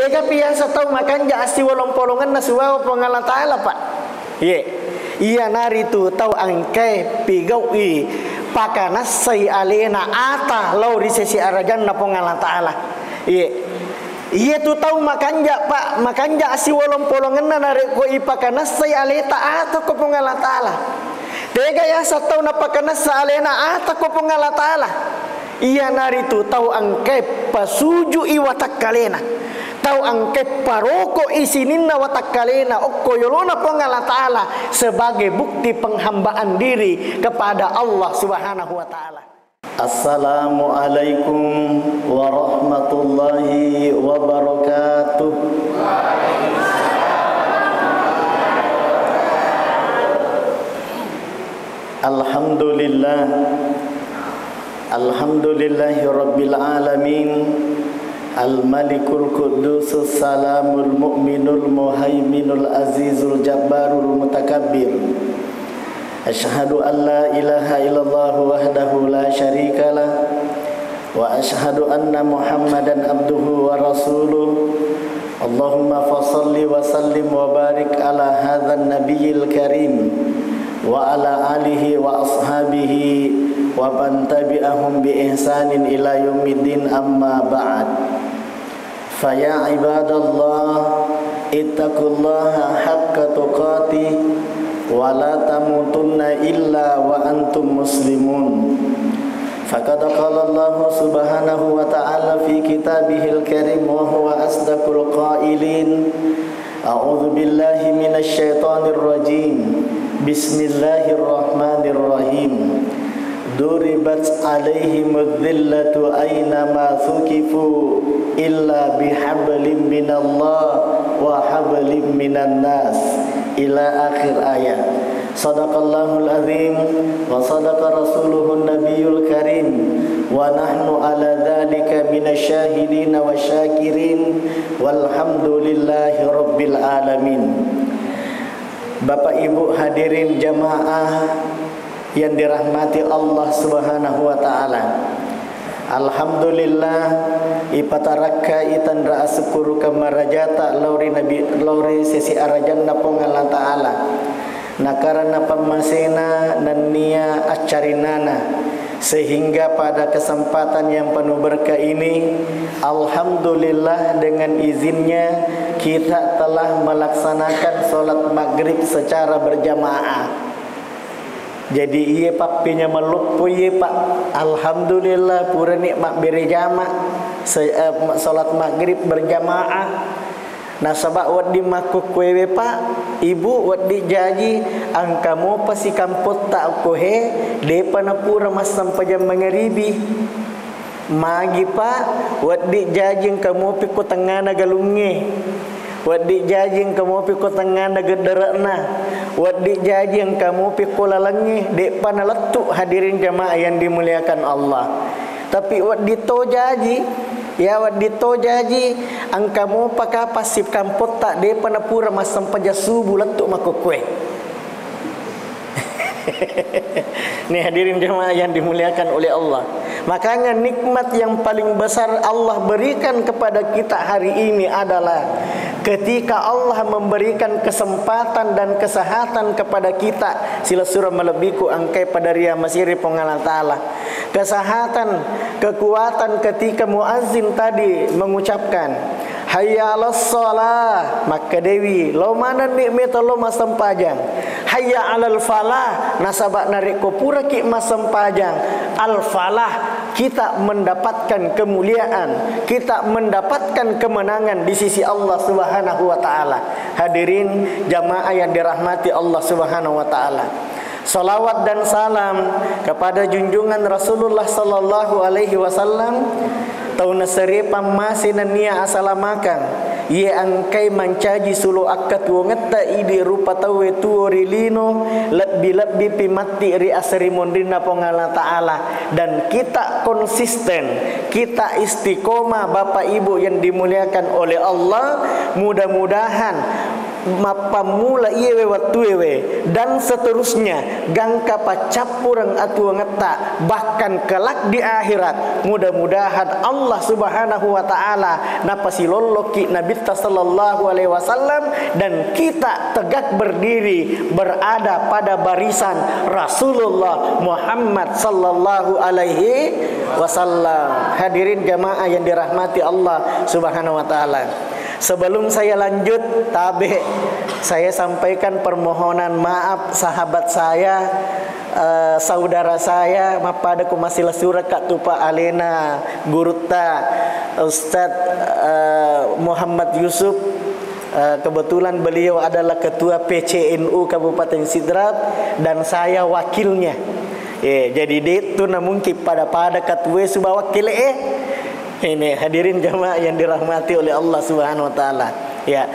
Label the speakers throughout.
Speaker 1: Tega biasa tahu makan ja asti wolong polongan na suwa pengala taala pak. Iya nari tu tahu angkai pigau pakana sai alena ata lau risesi arajan na pengala taala. Iya tu tahu makan ja pak, makan ja asti wolong polongan na nari ko ipakana sai aleta ata ko pengala taala. Tega ya satau na pakana sa alena ata ko pengala taala. Iya nari tu tahu angkai pasuju iwatak kalena. Tahu angke paroko isininna watakalena okkoyolona pengala ta'ala sebagai bukti penghambaan diri kepada Allah Subhanahu wa ta'ala. Assalamualaikum warahmatullahi wabarakatuh. Alhamdulillah, alhamdulillahi rabbil alamin. Al-Malikul Qudusus Salamul Mu'minul Muhaiminul Azizul Jabbarul Mutakabbir. Asyhadu an la ilaha illallah wahdahu la syarikalah wa asyhadu anna Muhammadan abduhu wa rasuluh. Allahumma fassalli wa sallim wa barik ala hadzal nabiyil karim wa ala alihi wa ashabihi wa man tabi'ahum bi ihsanin ila yaumiddin, amma ba'd. Faya ibadallah ittaqullaha haqqa tuqatih wa la tamutunna illa wa antum muslimun. Faqad qala Allah subhanahu wa ta'ala fi kitabihil karim wa huwa asdaqul qailin. A'udzu billahi minasy syaithanir rajim. Bismillahirrahmanirrahim. Duribat alaihimudz dhillatu aynama thuqifu illa bihablim minallah wa hablim minan nas, ila akhir ayat. Sadaqallahul azim wa sadaqa rasuluhun nabiyul karim wa nahnu ala dzalika minasyahidin wa syakirin walhamdulillahi rabbil alamin. Bapak Ibu hadirin jamaah yang dirahmati Allah Subhanahu wa ta'ala, alhamdulillah ipataraka itan ra'asukuru kamarajata lauri sesi arajan na pongala ta'ala nakarana pamasena nania acarinana, sehingga pada kesempatan yang penuh berkah ini alhamdulillah dengan izinnya kita telah melaksanakan sholat maghrib secara berjamaah. Jadi iya papinya melupu iya pak, alhamdulillah pura nikmat berjamaah salat maghrib berjamaah. Nah sabak wadi makuk kue pak, ibu wadi jaji angkamu pasi kamput tak kohe depan pura masam pajam mengeribi. Magi pak wadi jaji kamu piku tengah nagalunge. Wadi jajing kamu piku tengah nagederakna, wadi jajing kamu piku lalangi dek panaletuk. Hadirin jamaah yang dimuliakan Allah. Tapi wadi to jaji, ya wadi to jaji angkamu pakai pasif kampot tak dek panapura masam paja subuh letuk makukwe. Nih hadirin jemaah yang dimuliakan oleh Allah. Makanya nikmat yang paling besar Allah berikan kepada kita hari ini adalah ketika Allah memberikan kesempatan dan kesehatan kepada kita. Sila surah melebiku angkai pada ria masiri pengala ta'ala. Kesehatan, kekuatan ketika muazzin tadi mengucapkan hayya 'alas shalah, maka dewi lo mana nikmat lo masam pajang. Hayya 'alal falah, nasabak narik kopura ki masam pajang. Al falah, kita mendapatkan kemuliaan, kita mendapatkan kemenangan di sisi Allah Subhanahu wa taala. Hadirin jamaah yang dirahmati Allah Subhanahu wa taala. Salawat dan salam kepada junjungan Rasulullah sallallahu alaihi wasallam. Tauna seripa masinan nia asalamakan ye angkai mancaji sulu akat wongeta idi rupa tawe tuori lino lebih pimati ri asri mondrina pongala ta'ala. Dan kita konsisten, kita istiqomah Bapak Ibu yang dimuliakan oleh Allah. Mudah-mudahan mapamula iyewe watuewe dan seterusnya gangka pacapurang atu ngeta bahkan kelak di akhirat. Mudah-mudahan Allah Subhanahu wa taala napasilolloki Nabi sallallahu alaihi wasallam dan kita tegak berdiri berada pada barisan Rasulullah Muhammad sallallahu alaihi wasallam. Hadirin jamaah yang dirahmati Allah Subhanahu wa taala. Sebelum saya lanjut, saya sampaikan permohonan maaf sahabat saya, saudara saya, mapada kumasila surah Kak Tupa Alena Gurutta Ustadz Muhammad Yusuf. Kebetulan beliau adalah ketua PCNU Kabupaten Sidrap dan saya wakilnya. Jadi itu namun pada katwe subah wakil Ini hadirin jamaah yang dirahmati oleh Allah Subhanahu wa taala. Ya,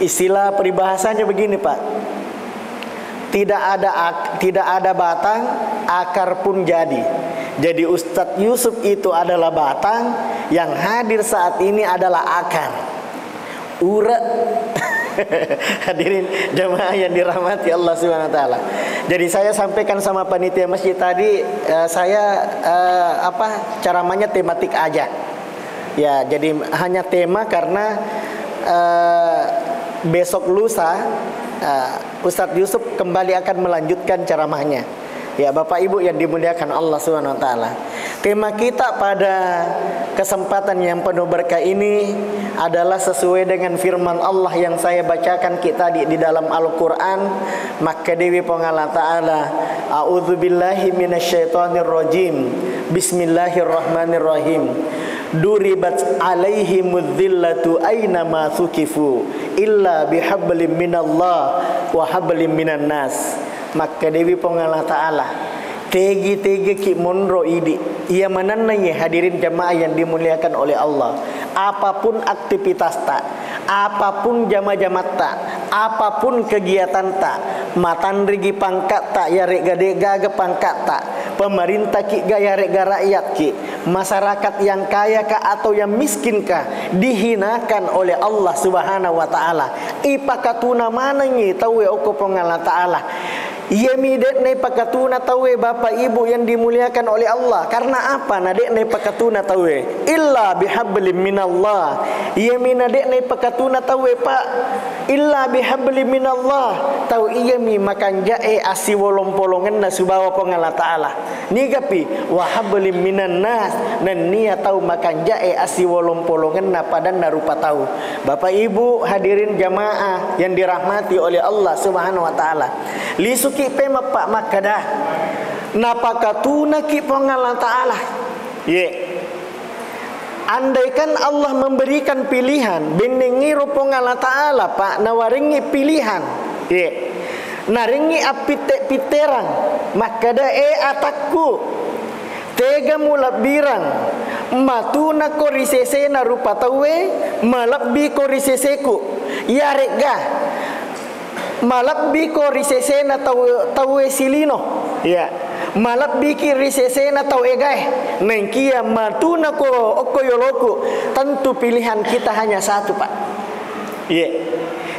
Speaker 1: istilah peribahasanya begini, Pak. Tidak ada batang, akar pun jadi. Jadi Ustadz Yusuf itu adalah batang, yang hadir saat ini adalah akar. Hadirin jamaah yang dirahmati Allah Subhanahu wa taala. Jadi saya sampaikan sama panitia masjid tadi, ceramahnya tematik aja. Ya, jadi hanya tema karena besok lusa Ustadz Yusuf kembali akan melanjutkan ceramahnya. Ya, Bapak Ibu yang dimuliakan Allah Subhanahu wa taala. Tema kita pada kesempatan yang penuh berkah ini adalah sesuai dengan firman Allah yang saya bacakan kita di dalam Al-Qur'an. Maka dewi pengala ta'ala, a'udzubillahi minasyaitonir rajim. Bismillahirrahmanirrahim. Duribat alaihimudz zillatu aina ma thukifu illa bihablim minallah wa hablim minan nas. Maka dewi pengala ta'ala tegi ki monro idi ia manannanya. Hadirin jamaah yang dimuliakan oleh Allah, apapun aktivitas tak, apapun jama-jamat tak, apapun kegiatan tak, matandrigi pangkat tak ya rek gade gaga pangkat tak, pemerintah ki gaya rek ga rakyat ki, masyarakat yang kaya kah atau yang miskin kah, dihinakan oleh Allah Subhanahu wa taala. Ipakatuna manangi tawe oko pengala taala. Ia midet ne pakatuna tawe Bapak Ibu yang dimuliakan oleh Allah. Karena apa? Nadek ne pakatuna tawe illa bihablim minallah. Ia minadek ne pakatuna tawe Pak illa bihablim minallah. Tau ia mi makan jae asi wolong-polongen na subawa pengala taala. Ni gapi wa hablim minan nas nan nia tau makan jae asi wolong-polongen na padan na rupa tau. Bapak Ibu hadirin jamaah yang dirahmati oleh Allah Subhanahu wa taala. Lisuki pema Pak makadah napakatuna ki pengala taala. Andaikan Allah memberikan pilihan benengiro pengala taala Pak nawaringi pilihan naringi apite piteran makada atakku tega mulak birang matuna korisese na rupa tawe malabbi koriseseku yarega malabbi korisesena tawe silino ya malabbi ki risesena tawe gae nengkia matuna ko okoyoloku. Tentu pilihan kita hanya satu Pak.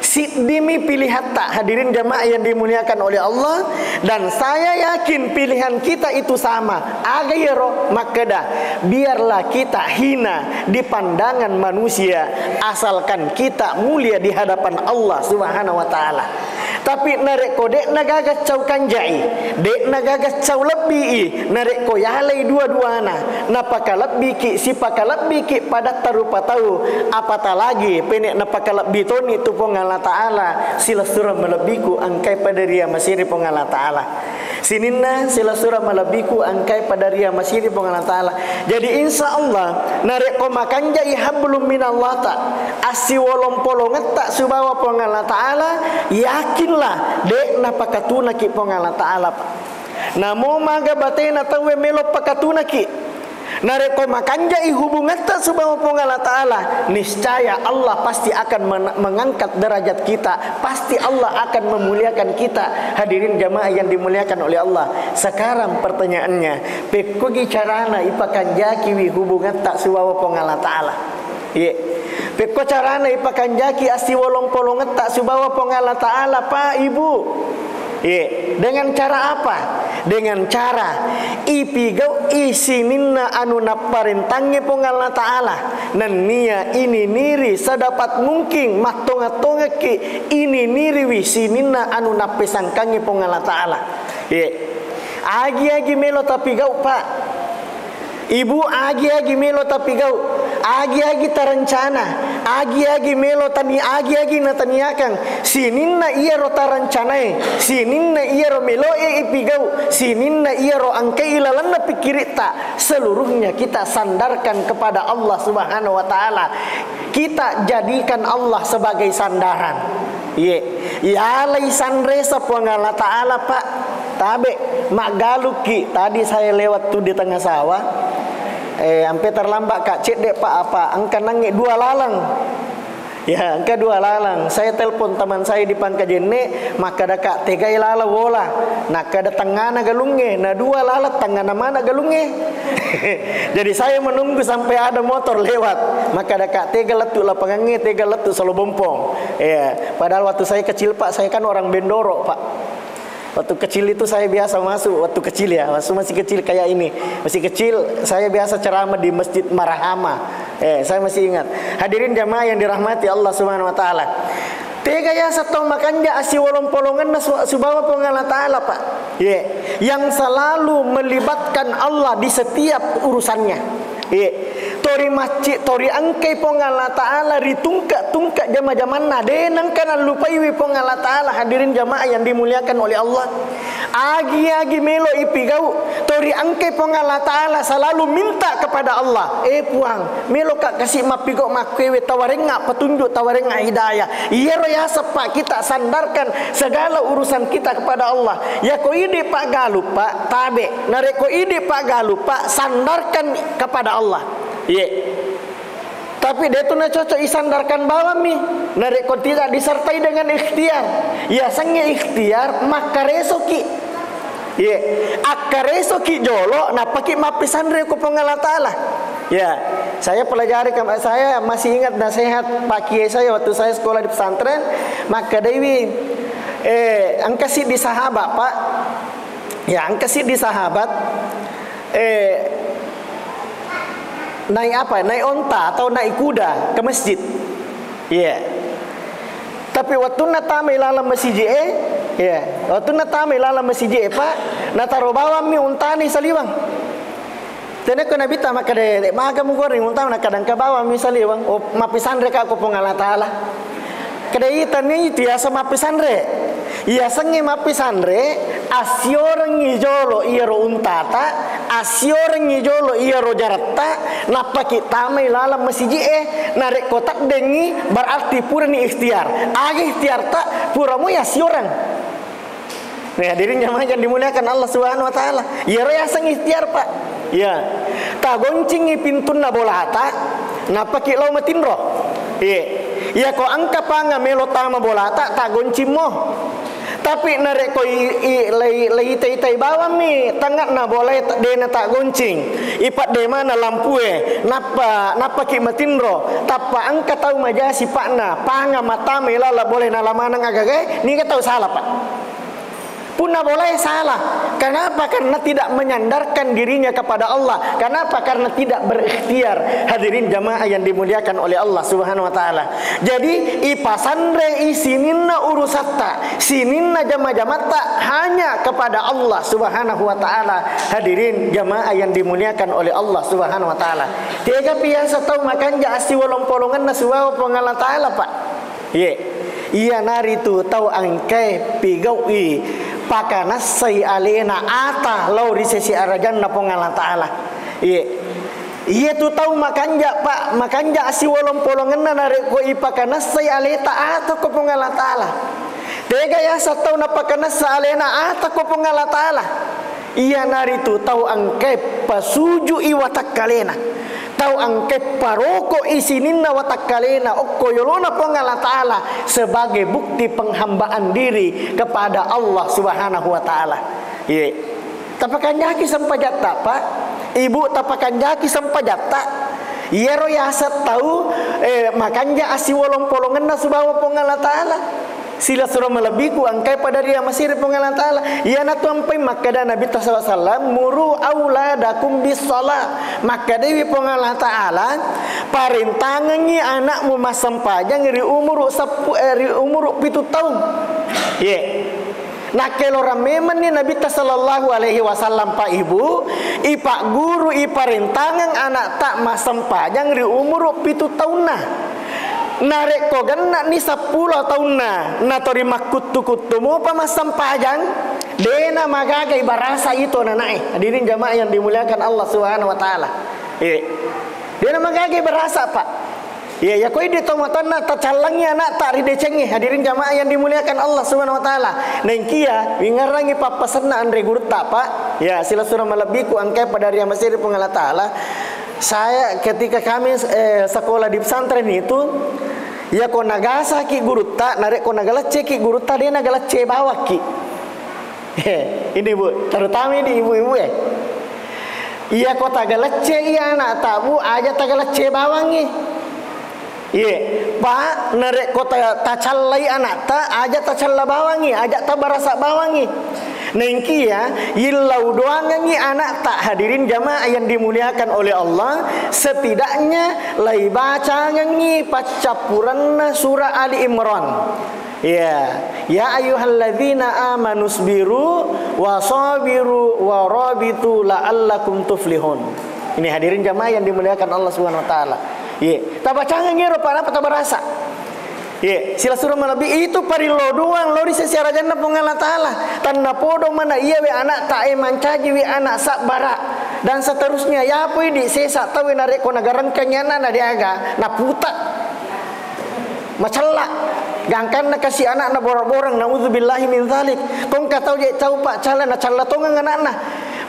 Speaker 1: Sidimi pilihan tak, hadirin jamaah yang dimuliakan oleh Allah, dan saya yakin pilihan kita itu sama. Agayero makada biarlah kita hina di pandangan manusia asalkan kita mulia di hadapan Allah Subhanahu wa taala. Tapi narek ko dek nagagas cau kanjai, dek nagagas cau lebih narek ko yalai dua-duana napakalabbi ki sipakalabbi ki pada tarupa tahu apatah lagi penek napakalabbi toni tu pengala taala sila surah melebiku angkai pada ria masiri pengala taala. Sininna sila surah melebiku angkai pada ria masiri pengala taala. Jadi insya Allah narek ko makan jai hablum minallah tak asi wolong polonget tak subawa pengala taala yakinlah dek napakatuna ki pengala taala Pak. Namo maga batena tawe melo pakatuna ki nareko makanja hubungan tak subhanahu pengala taala, niscaya Allah pasti akan mengangkat derajat kita, pasti Allah akan memuliakan kita. Hadirin jamaah yang dimuliakan oleh Allah. Sekarang pertanyaannya, pekogi carana ipakan jaki hubungan tak subhanahu pengala taala. Peko carana ipakan jaki asti wolong polong tak subawa pongala ta'ala Pak Ibu. Dengan cara apa? Dengan cara ipigau isininna anu naparintangi pongala ta'ala. Dan nia ini niri sedapat mungkin matonga-tonga ki ini niri wisininna anu napisangkangi pongala ta'ala. Agi-agi melo tapi gau Pak Ibu, agi-agi melo tapi gau, agi-agi tarancana, agi-agi melo tani, agi-agi nataniakan. Sininna iya ro tarancanai, sininna iya ro meloe ipigau, sininna iya ro angkai ilalanna pikirita. Seluruhnya kita sandarkan kepada Allah Subhanahu wa taala. Kita jadikan Allah sebagai sandaran. Ya lai sanresa pongala ta'ala Pak. Tabe mak galuki tadi saya lewat tuh di tengah sawah. Sampai terlambat Kak cek dek Pak apa angka nangis 2 lalang. Ya angka 2 lalang. Saya telepon teman saya di Pangkajene, maka ada Kak tega ilala wola. Nah kada tengana galunge, nah 2 lalat tengana mana galunge. Jadi saya menunggu sampai ada motor lewat. Maka ada Kak tega letu lapangannya, tega letu selalu bompong. Padahal waktu saya kecil Pak, saya kan orang Bendoro Pak. Waktu kecil itu saya biasa masuk, waktu kecil ya, waktu masih kecil kayak ini. Masih kecil saya biasa ceramah di Masjid Marahama. Saya masih ingat. Hadirin jamaah yang dirahmati Allah Subhanahu wa taala. Tega ya satu makanya asi wolong polongan subawa pongala ta'ala Pak. Yang selalu melibatkan Allah di setiap urusannya. Tori masjid, tori angkai pongala ta'ala ritungka jama-jamanna denang kana lupaiwi pongala ta'ala. Hadirin jamaah yang dimuliakan oleh Allah. Agi-agi melo ipigau tori angkai pongala ta'ala selalu minta kepada Allah. Puang melo kak kasih mapigau makwewe tawarenga petunjuk tawarenga hidayah. Iya roya sepak kita sandarkan segala urusan kita kepada Allah. Ya ko ide Pak Galup Pak tabe nareko ide Pak Galup Pak sandarkan kepada Allah. Tapi dia tu nak cocok isandarkan bawah mi. Nareko tidak disertai dengan ikhtiar. Ya sangnya ikhtiar maka resoki. Akaresoki jolo napaki mapisan reko pongala ta'ala. Saya pelajari, saya masih ingat nasihat Pak Kiai saya waktu saya sekolah di pesantren. Maka dewi angkasi di sahabat Pak. Angkasi di sahabat naik apa? Naik onta atau naik kuda ke masjid. Tapi waktu natame lala masjid waktu natame lala masjid Pak, nataro bawa mi untani saliwang. Tene ko nabita makade maga mo goreng unta na kadang ka bawa mi saliwang. Mapisan reka ko pongala ta'ala. Kadai tani tiasa mapisan re. Iya sengi mapisan re asyoreng ijolo iro untata asyoreng ijolo iro jaratta napaki tamai lala masjid narek kotak dengi berarti pura ni ikhtiar ikhtiar tak pura mu ya sioran. Nih hadirin jamaah yang dimuliakan Allah Subhanahu wa taala. Iro ya seng ikhtiar Pak. Ta goncingi pintuna bolata napaki lau matinro. Ya ko angka panga melo tama bolata ta goncimo. Tapi narek ko lay tay bawa mi tangat na boleh dena tak goncing ipat de mana lampue napa ki matinro tapa angka tahu majasi pakna panga mata melala boleh nalamana ngagage ni ka tahu salah Pak. Puna boleh salah. Kenapa? Karena tidak menyandarkan dirinya kepada Allah. Kenapa? Karena tidak berikhtiar. Hadirin jamaah yang dimuliakan oleh Allah Subhanahu wa taala. Jadi ipasandre isininna urusatta, sininna jama-jamatta hanya kepada Allah Subhanahu wa taala. Hadirin jamaah yang dimuliakan oleh Allah Subhanahu wa taala. Tiga biasa tahu makan jasi wolong polongan nasuwa pengala taala Pak. Iya nari tu tahu angkai pigaui pakana sai alena ata lau risesi arajan na pongala ta'ala. Iya tu tahu makanja Pak makanja asi wolong polongan na narek ko ipakana sai aleta ata ko pongala ta'ala. Tega ya satau na pakana sa alena ata ko pongala ta'ala. Iya nari tu tahu angkai pasuju iwatak kalena. Tahu angke paroko isininna watakalena okkoyolona pongala ta'ala sebagai bukti penghambaan diri kepada Allah Subhanahu wa ta'ala. Tapakan jaki sampajatta Pak. Ibu tapakan jaki sampajatta. Iya ro ya tahu makanya asi wolong polongan na subawa pong Allah Ta'ala. Sila surah melebiku angkai pada dia masih pong Allah Ta'ala. Iya na tuampai maka da Nabi SAW muru auladakum bis shalah. Maka dewi pong Allah Ta'ala parintangannya anakmu masampajang ri umur 7 tahun. Ye. Nah kalau rameman ni Nabi sallallahu alaihi wasallam Pak Ibu, ipak guru iparintangan anak tak masampajang ri umur 7 tahun nah. Narek ko ganna ni 10 tahun na tori makutu-kutu mo pa masampajang dena magaga ibarasa itu nanai. Hadirin jamaah yang dimuliakan Allah Subhanahu wa taala. Dena magaga ibarasa Pak. Ya koi di tomatan na tacalangnya anak tak ridecengnya. Hadirin jamaah yang dimuliakan Allah Subhanahu wa taala. Nengkia wingarangi papasana andre guru tak Pak. Ya sila surah malabiku angkai pada dia masih pun Allah Taala. Saya ketika kami sekolah di pesantren itu, ya ko nagasa ki guru tak narek ko nagalace ki guru tak dia nagalace bawa ki. Ini Bu, terutama ini ibu-ibu ya. Iya ko tagalace iya anak tabu aja tagalace bawangi. Iya, Pak narek ko tacallai anak tak aja tacalla bawangi, aja tak barasa bawangi. Nengki ya, ilau doangangi anak tak hadirin jamaah yang dimuliakan oleh Allah. Setidaknya lai baca ngangi pacapuranna surah Ali Imran. Ya, ya ayyuhalladzina amanu sabiru wasabiru warabitu la'allakum tuflihun. Ini hadirin jamaah yang dimuliakan Allah Subhanahu wa taala. Ye, tak baca ngangi ro pana tak berasa. Ye, sila surah malabi itu parilo doang lori secara jannah pun Allah Ta'ala. Tanna podo mana iya we anak tak mancaji we anak sak bara dan seterusnya. Ya apa ini sesa tahu narek ko nagaran kenyana na diaga na puta macalla gangkan na kasih anak na borang-borang naudzubillahi min dzalik. Kong katau je tahu Pak cala na calla tongang anak na.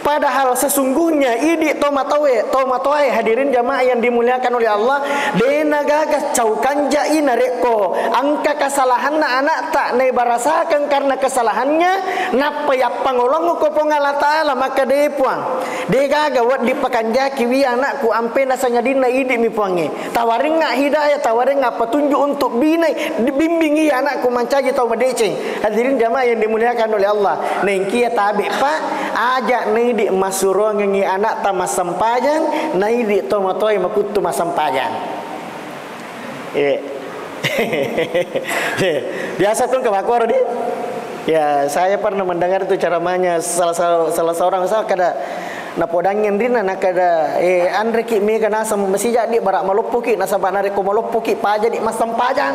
Speaker 1: Padahal sesungguhnya ini tomatoe hadirin jamaah yang dimuliakan oleh Allah dena gagas caukan jai nareko angka kesalahan anak tak ne barasakan karena kesalahannya napa ya pangolong ko pong Allah Taala maka de puang de gaga wat dipakanjaki wi anakku ampe nasanya dina idi mi puange tawaring ngak hidayah tawaring ngak petunjuk untuk binai dibimbingi anakku mancaji tau madeceng. Hadirin jamaah yang dimuliakan oleh Allah nengki ya tabe Pak ajak ne di masuro ngengi anak tamas sampajang nai di tomatoi makutu masampajang. Biasa tuh kebakor di. Ya saya pernah mendengar itu ceramahnya salah seorang saya kada napodangin dina nakada andre ki me kana sam mesti jadi barak malopuki nasabana reko malopuki paja di masampajang.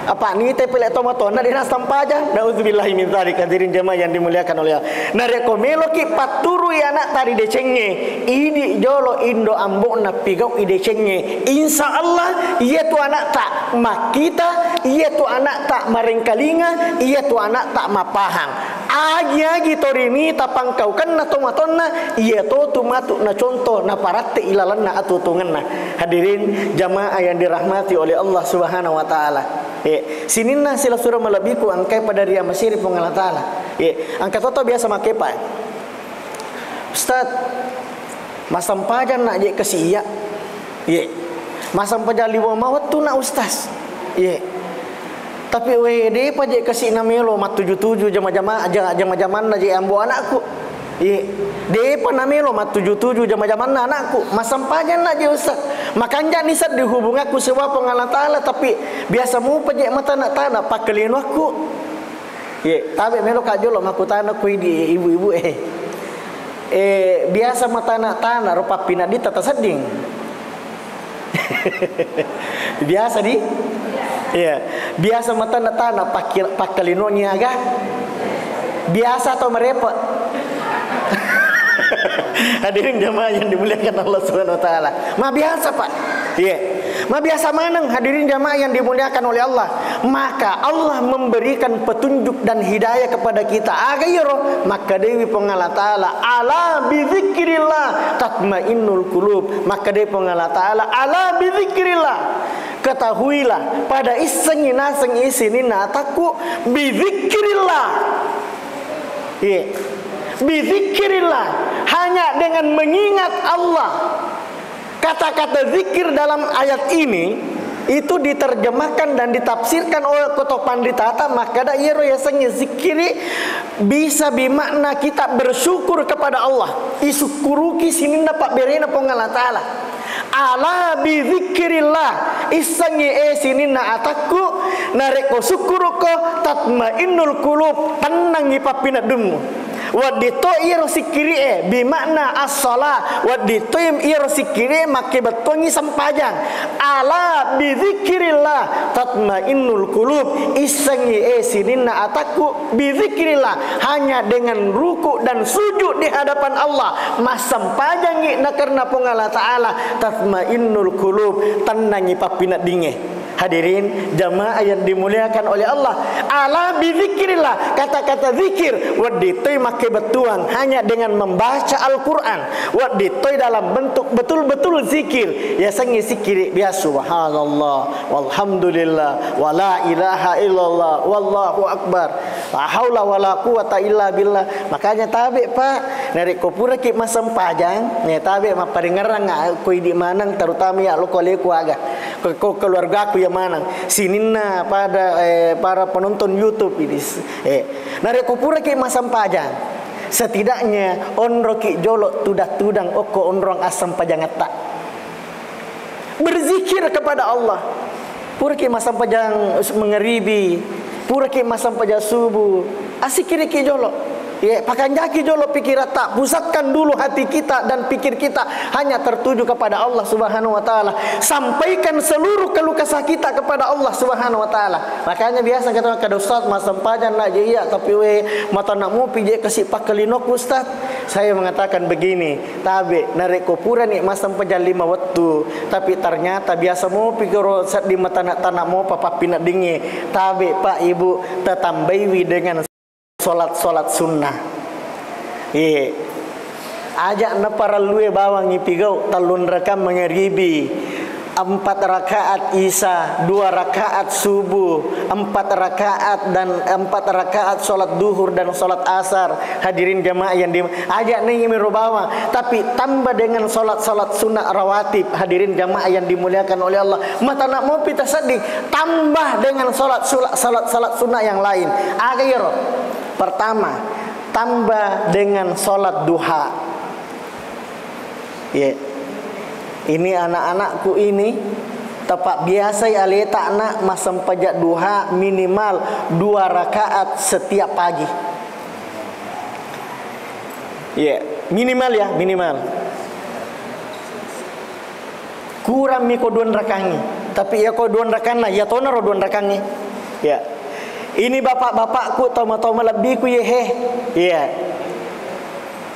Speaker 1: Apa ni teh pelek tomatona di nas sampajang. Nauzubillahi min dzalik. Hadirin jemaah yang dimuliakan oleh Allah. Nareko melo ki paturu ya anak tari decenge. Ini jolo indo ambok na pigau ide cenge. Insyaallah ia tu anak tak makita, ia tu anak tak marengkalinga, ia tu anak tak mapahang. Agi torini tapang kau kan na tomatona ia to tu matu na contoh na paratte ilalan na atutungan na. Hadirin jemaah yang dirahmati oleh Allah Subhanahu wa taala. Sininna sila surah malabiku angkai pada dia masiri pong Allah Ta'ala. Angka toto biasa make Pak. Ustaz, masampajan nak je kasi iya. Masampajan liwa mawat tu nak ustaz. Tapi de pa je kasi namelo mat 77 jama-jaman na je ambo anakku. De pa namelo mat 77 jama-jaman na anakku. Masampajan nak je ustaz. Makanya nisat dihubung aku sewa pong Allah Ta'ala tapi biasa mu pajak mata nak tanah pakelin aku. Tapi melo kajolo maku tanah ku di ibu-ibu biasa mata nak tanah rupa pinadi tata seding. Biasa di. Biasa mata nak tanah pakelinonya agak. Biasa atau merepot. Hadirin jemaah yang dimuliakan Allah Subhanahu wa taala. Ma biasa Pak. Ma biasa maneng hadirin jemaah yang dimuliakan oleh Allah. Maka Allah memberikan petunjuk dan hidayah kepada kita. Agayro maka dewi pengala taala ala bizikrillah tatmainnul qulub. Maka dewi pengala taala ala bizikrillah. Ketahuilah pada isengina seng isinina taku bizikrillah. Bizikrillah hanya dengan mengingat Allah. kata-kata zikir dalam ayat ini itu diterjemahkan dan ditafsirkan oleh Koto Panditata, maka da iro yasanya zikiri bisa bermakna kita bersyukur kepada Allah. Isukuruki sininda pak berena pongala taala. Ala bi zikrillah isangi sininna ataku nareko syukuruko tatmainnul qulub, tenangi papina demu. Wadito iro sikiri bimakna as-salah, wadito iro sikiri make betongi sampajang. Ala bi zikrillah tatmainnul qulub, isangi sininna ataku bi zikrillah, hanya dengan ruku dan sujud di hadapan Allah mas sampajangi na karena pongala taala tatmainnul qulub, tenangi papina dinge. Hadirin jamaah yang dimuliakan oleh Allah, ala bi zikrillah, kata-kata zikir waditoy make betuang hanya dengan membaca Al-Quran, waditoy dalam bentuk betul-betul zikir. Ya sangi zikir ya subhanallah walhamdulillah wala ilaha illallah wallahu akbar la haula wala quwata illa billah. Makanya tabe pak dari kopura ki masam pajang ne tabe ma paringarang ko di manang, terutama ya lo kole ku aga ko keluarga aku yang manang sininna pada para penonton YouTube ini nare kopura ki masam pajang, setidaknya onro ki jolok tudang oko onrong asam pajang tak berzikir kepada Allah. Pura ki masam pajang mengeribi, pura ki masam pajang subuh asikiri ki jolok. Ya, pakanjaki jolo pikiran tak, pusatkan dulu hati kita dan pikir kita hanya tertuju kepada Allah Subhanahu wa taala. Sampaikan seluruh keluh kesah kita kepada Allah Subhanahu wa taala. Makanya biasa kata kada ustaz masam pajan nak je iya, tapi we mata nak mu pije kasih pakelinok ustaz. Saya mengatakan begini, tabe narek kopura ni masam pajan 5 waktu, tapi ternyata biasa mu pikir sat di mata nak tanah mu papa pinat dingi. Tabe Pak Ibu tetambaiwi dengan solat sunnah. Ajak na para luwe bawang ipigau talun rakam mengeribi 4 rakaat isya, 2 rakaat subuh, 4 rakaat dan 4 rakaat solat duhur dan solat asar. Hadirin jamaah yang ajak nih bawang, tapi tambah dengan solat sunnah rawatib. Hadirin jamaah yang dimuliakan oleh Allah, mata nak mau pita sedih tambah dengan solat sunnah yang lain. Agak pertama, tambah dengan solat duha. Ini anak-anakku ini tepat biasa ya letak nak masam pajak duha minimal 2 rakaat setiap pagi. Minimal ya, minimal. Kurang miko 2 rakangi, tapi ya kau 2 rakanlah, ya tonaro 2 rakangi. Ini bapak-bapakku toma-toma lebih ku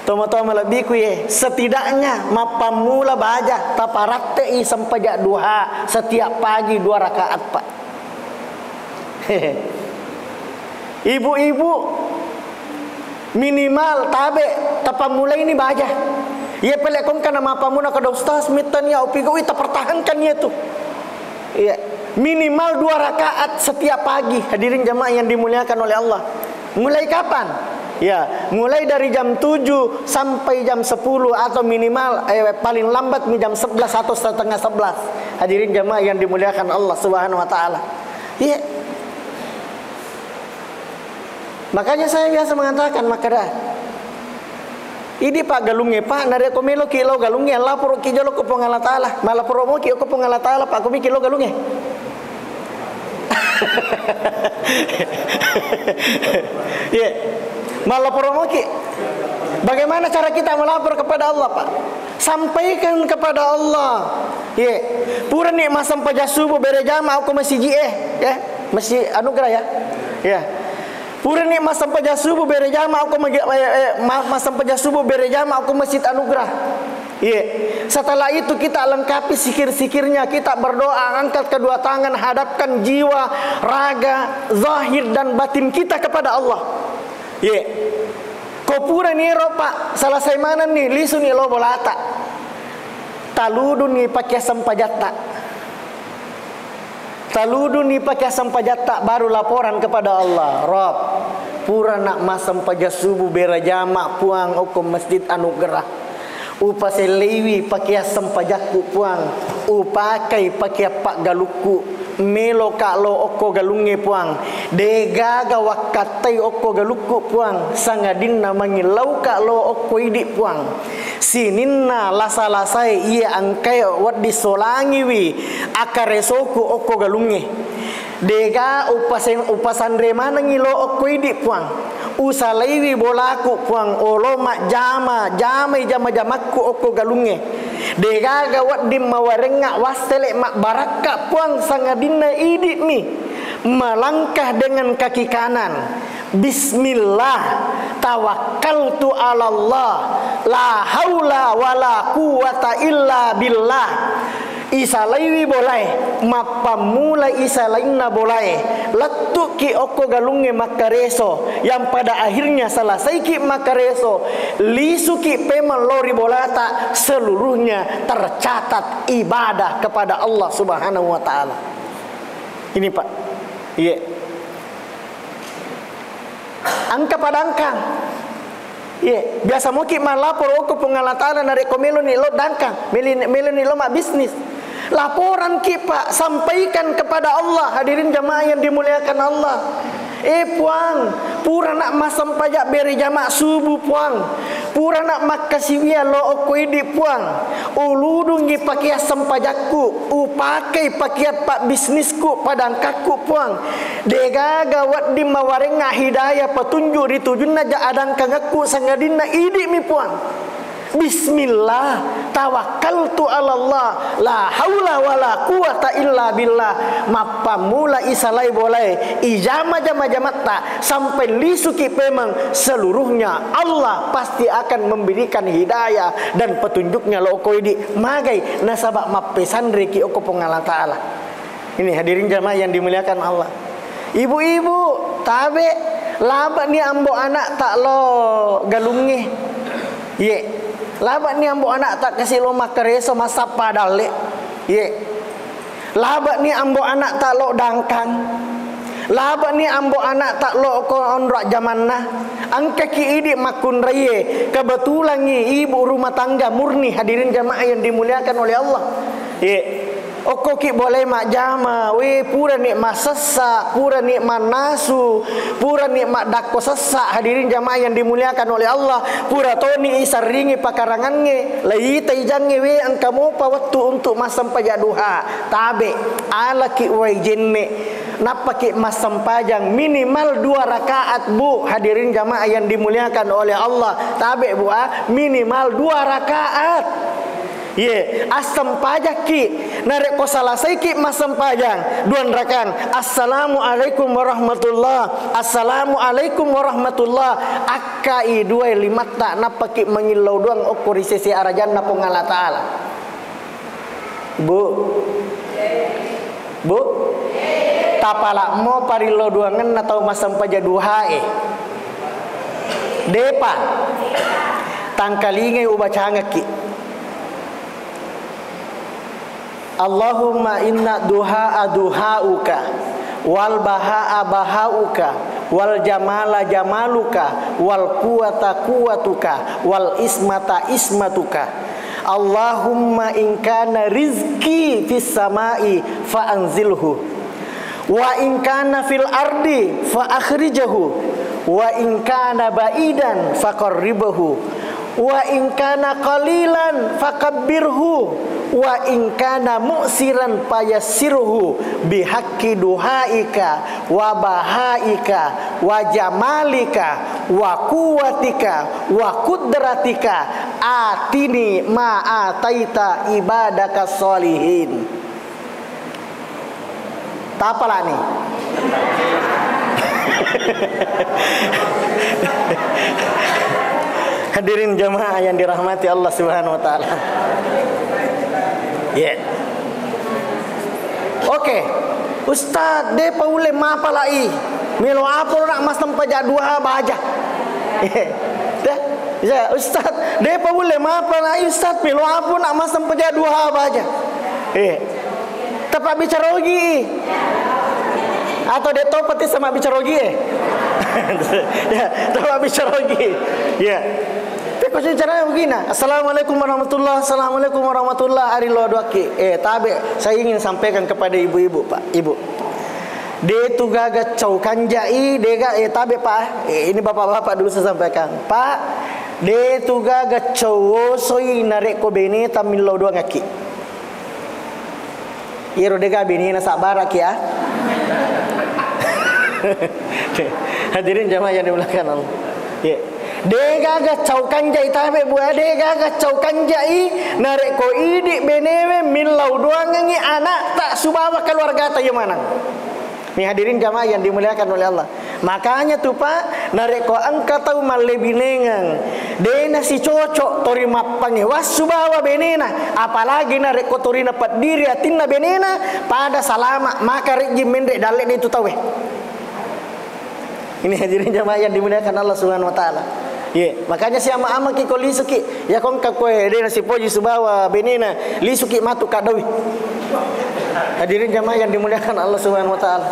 Speaker 1: toma-toma lebih ku setidaknya mapamula baja taparate sampajak duha setiap pagi 2 rakaat pak. Ibu-ibu minimal tabe tapamula ini baja. Ya pelekon kana mapamuna kada ustaz mitan ya upigo ita pertahankan ya tuh. Minimal 2 rakaat setiap pagi. Hadirin jamaah yang dimuliakan oleh Allah. Mulai kapan? Mulai dari jam 7 sampai jam 10 atau minimal paling lambat jam 11 atau setengah 11. Hadirin jamaah yang dimuliakan Allah Subhanahu wa taala. Makanya saya biasa mengatakan makada ini pak galungnya pak nare komelo kilo galungnya lapor ki jolo ko pongala taala malah promo ki ko pongala taala pak ko kilo galungnya. Malah promo ki. Bagaimana cara kita melapor kepada Allah pak? Sampaikan kepada Allah. Pura nih masam pajak subuh bere jama aku masih masih anugerah ya. Pura nih masam pajak subuh bere jama aku masam pajak subuh bere jama aku masjid anugerah. Setelah itu kita lengkapi sikir-sikirnya, kita berdoa, angkat kedua tangan, hadapkan jiwa, raga, zahir dan batin kita kepada Allah. Kopura nih pak, selesai mana nih lisu nih lo bolata. Taludu nih pakai sampajata. Taludu nih pakai sampajata baru laporan kepada Allah. Rob, pura nak masam pajak subuh bera jama puang hukum masjid anugerah. upa selewi pakai sempajaku puang, upakai pakai pak galuku, melo kalo oko galunge puang, degaga wakatai oko galuku puang, sangadinna mangilau kalo oko idik puang, sininna lasa-lasai iya angkai wat disolangi wi akaresoku oko galunge, dega upasandre mana ngilo oko idik puang, usalaiwi bolaku puang, olo mak jama-jamaku oko galunge, dega gawat dim mawarenga wastelek mak baraka puang sangadina idik mi, melangkah dengan kaki kanan, bismillah tawakkaltu ala Allah la haula wala quwata illa billah. Isalaiwi boleh, mapamula isalainna boleh, letuk ki oko galunge makareso, yang pada akhirnya selesai ki makareso, lisuki pemal lori bolata, seluruhnya tercatat ibadah kepada Allah Subhanahu wa taala. Ini Pak. Iya. Angka pada angka. Iya, biasa mungkin malapor oko pengalatana narik komelo ni lo dangkang, melo ni lo mak bisnis. Laporan kita sampaikan kepada Allah, hadirin jamaah yang dimuliakan Allah. Puang, pura nak masam pajak beri jamak subuh puang, pura nak makasiwia lo oko idi puang, uludungi pakai asam pajakku, upakai pakai pak bisnisku padang kaku puang, dega gawat di mawarenga hidayah petunjuk ditujun naja adang kangaku sangadina idi mi puang. Bismillah tawakkaltu ala Allah la haula wala quwata illa billah. Mapamula isalai boleh ijama jama-jamata sampai lisuki pemang, seluruhnya Allah pasti akan memberikan hidayah dan petunjuknya lo koidi magai nasabak mapesandre ki oko pengala taala. Ini hadirin jamaah yang dimuliakan Allah. Ibu-ibu tabe laba ni ambo anak tak lo galunge ye, laba ni ambo anak tak kasih lo makareso masa padale ye, laba ni ambo anak tak lo dangkang, laba ni ambo anak tak lo ko onrak jamanna, angka ki idik makun raye, kebetulan ni ibu rumah tangga murni, hadirin jamaah yang dimuliakan oleh Allah ye. Oko ki boleh mak jama, we pura nikmat sesak, pura nikmat nasu, pura nikmat dako sesak, hadirin jamaah yang dimuliakan oleh Allah, pura toni isaringi pakarangannya, lai taijange we angkamu pa waktu untuk masam pajak duha, tabe ala ki wai jenne, napa ki masam pajang minimal 2 rakaat bu, hadirin jamaah yang dimuliakan oleh Allah, tabe bu minimal 2 rakaat. Ye, asam pajak ki narek ko salasai ki masam pajang 2 rakaat. Assalamualaikum warahmatullah, assalamualaikum warahmatullah, akai 2 limata napa ki mengilau doang oko risesi arajan napa ngala taala. Bu tapala mo parilo duangan atau masam pajak duhae depan tangkalingai ubaca ngaki. Allahumma inna duha'a duha'uka wal baha'a baha'uka wal jamala jamaluka wal quwata quwatuka wal ismata ismatuka. Allahumma in kana rizki fis samai fa anzilhu wa in kana fil ardi fa akhrijahu wa in kana ba'idan fa qarribahu wa in kana qalilan fa kabbirhu wa in kana mu'siran payassirhu bihaqqi duhaika wa bahaika wa jamalika wa quwwatika wa qudratika atini ma ataita ibadaka sholihin. Tapalah nih. Hadirin jamaah yang dirahmati Allah Subhanahu wa taala. Ya. Oke. Ustaz, de paule mapa lai. Melo apa nak masam pajak 2 baja. Dah. Ya, Ustaz, de paule mapa lai Ustaz, melo apa nak masam pajak 2 baja. Tepat bicara lagi. Atau de topati sama bicara lagi ya, tepat bicara lagi. Ya. Dek ko caranya begini. Assalamualaikum warahmatullahi, assalamualaikum warahmatullahi, ari lo doaki. Tabe, saya ingin sampaikan kepada ibu-ibu, Pak, ibu. Dia tu gaga cau kanjai, dega tabe Pak. Ini bapak-bapak dulu saya sampaikan. Pak, dia tu gaga cau soi narek ko bene tamil lo doang aki. Iro dega bene na sabar aki ya. Hadirin jamaah yang dimuliakan Allah. Ya. Dega ga cau kanjai tabe buah dega ga cau kanjai narek ko idik benewe min lo doang ngi anak tak subawa keluarga ta mana. Nih hadirin jamaah yang dimuliakan oleh Allah. Makanya tuh Pak, nareko angka tahu malebinengang. Dena si cocok tori mapange wasu bawa benena. Apalagi nareko tori dapat diri atinna benena pada salama maka regi mendek dalek itu tahu. Ini hadirin jamaah yang dimuliakan Allah Subhanahu wa taala. Makanya si ama-ama ki kolisuki ya kon ka koe dena si poji subawa benena lisuki matu kadawi. Hadirin jamaah yang dimuliakan Allah Subhanahu wa taala.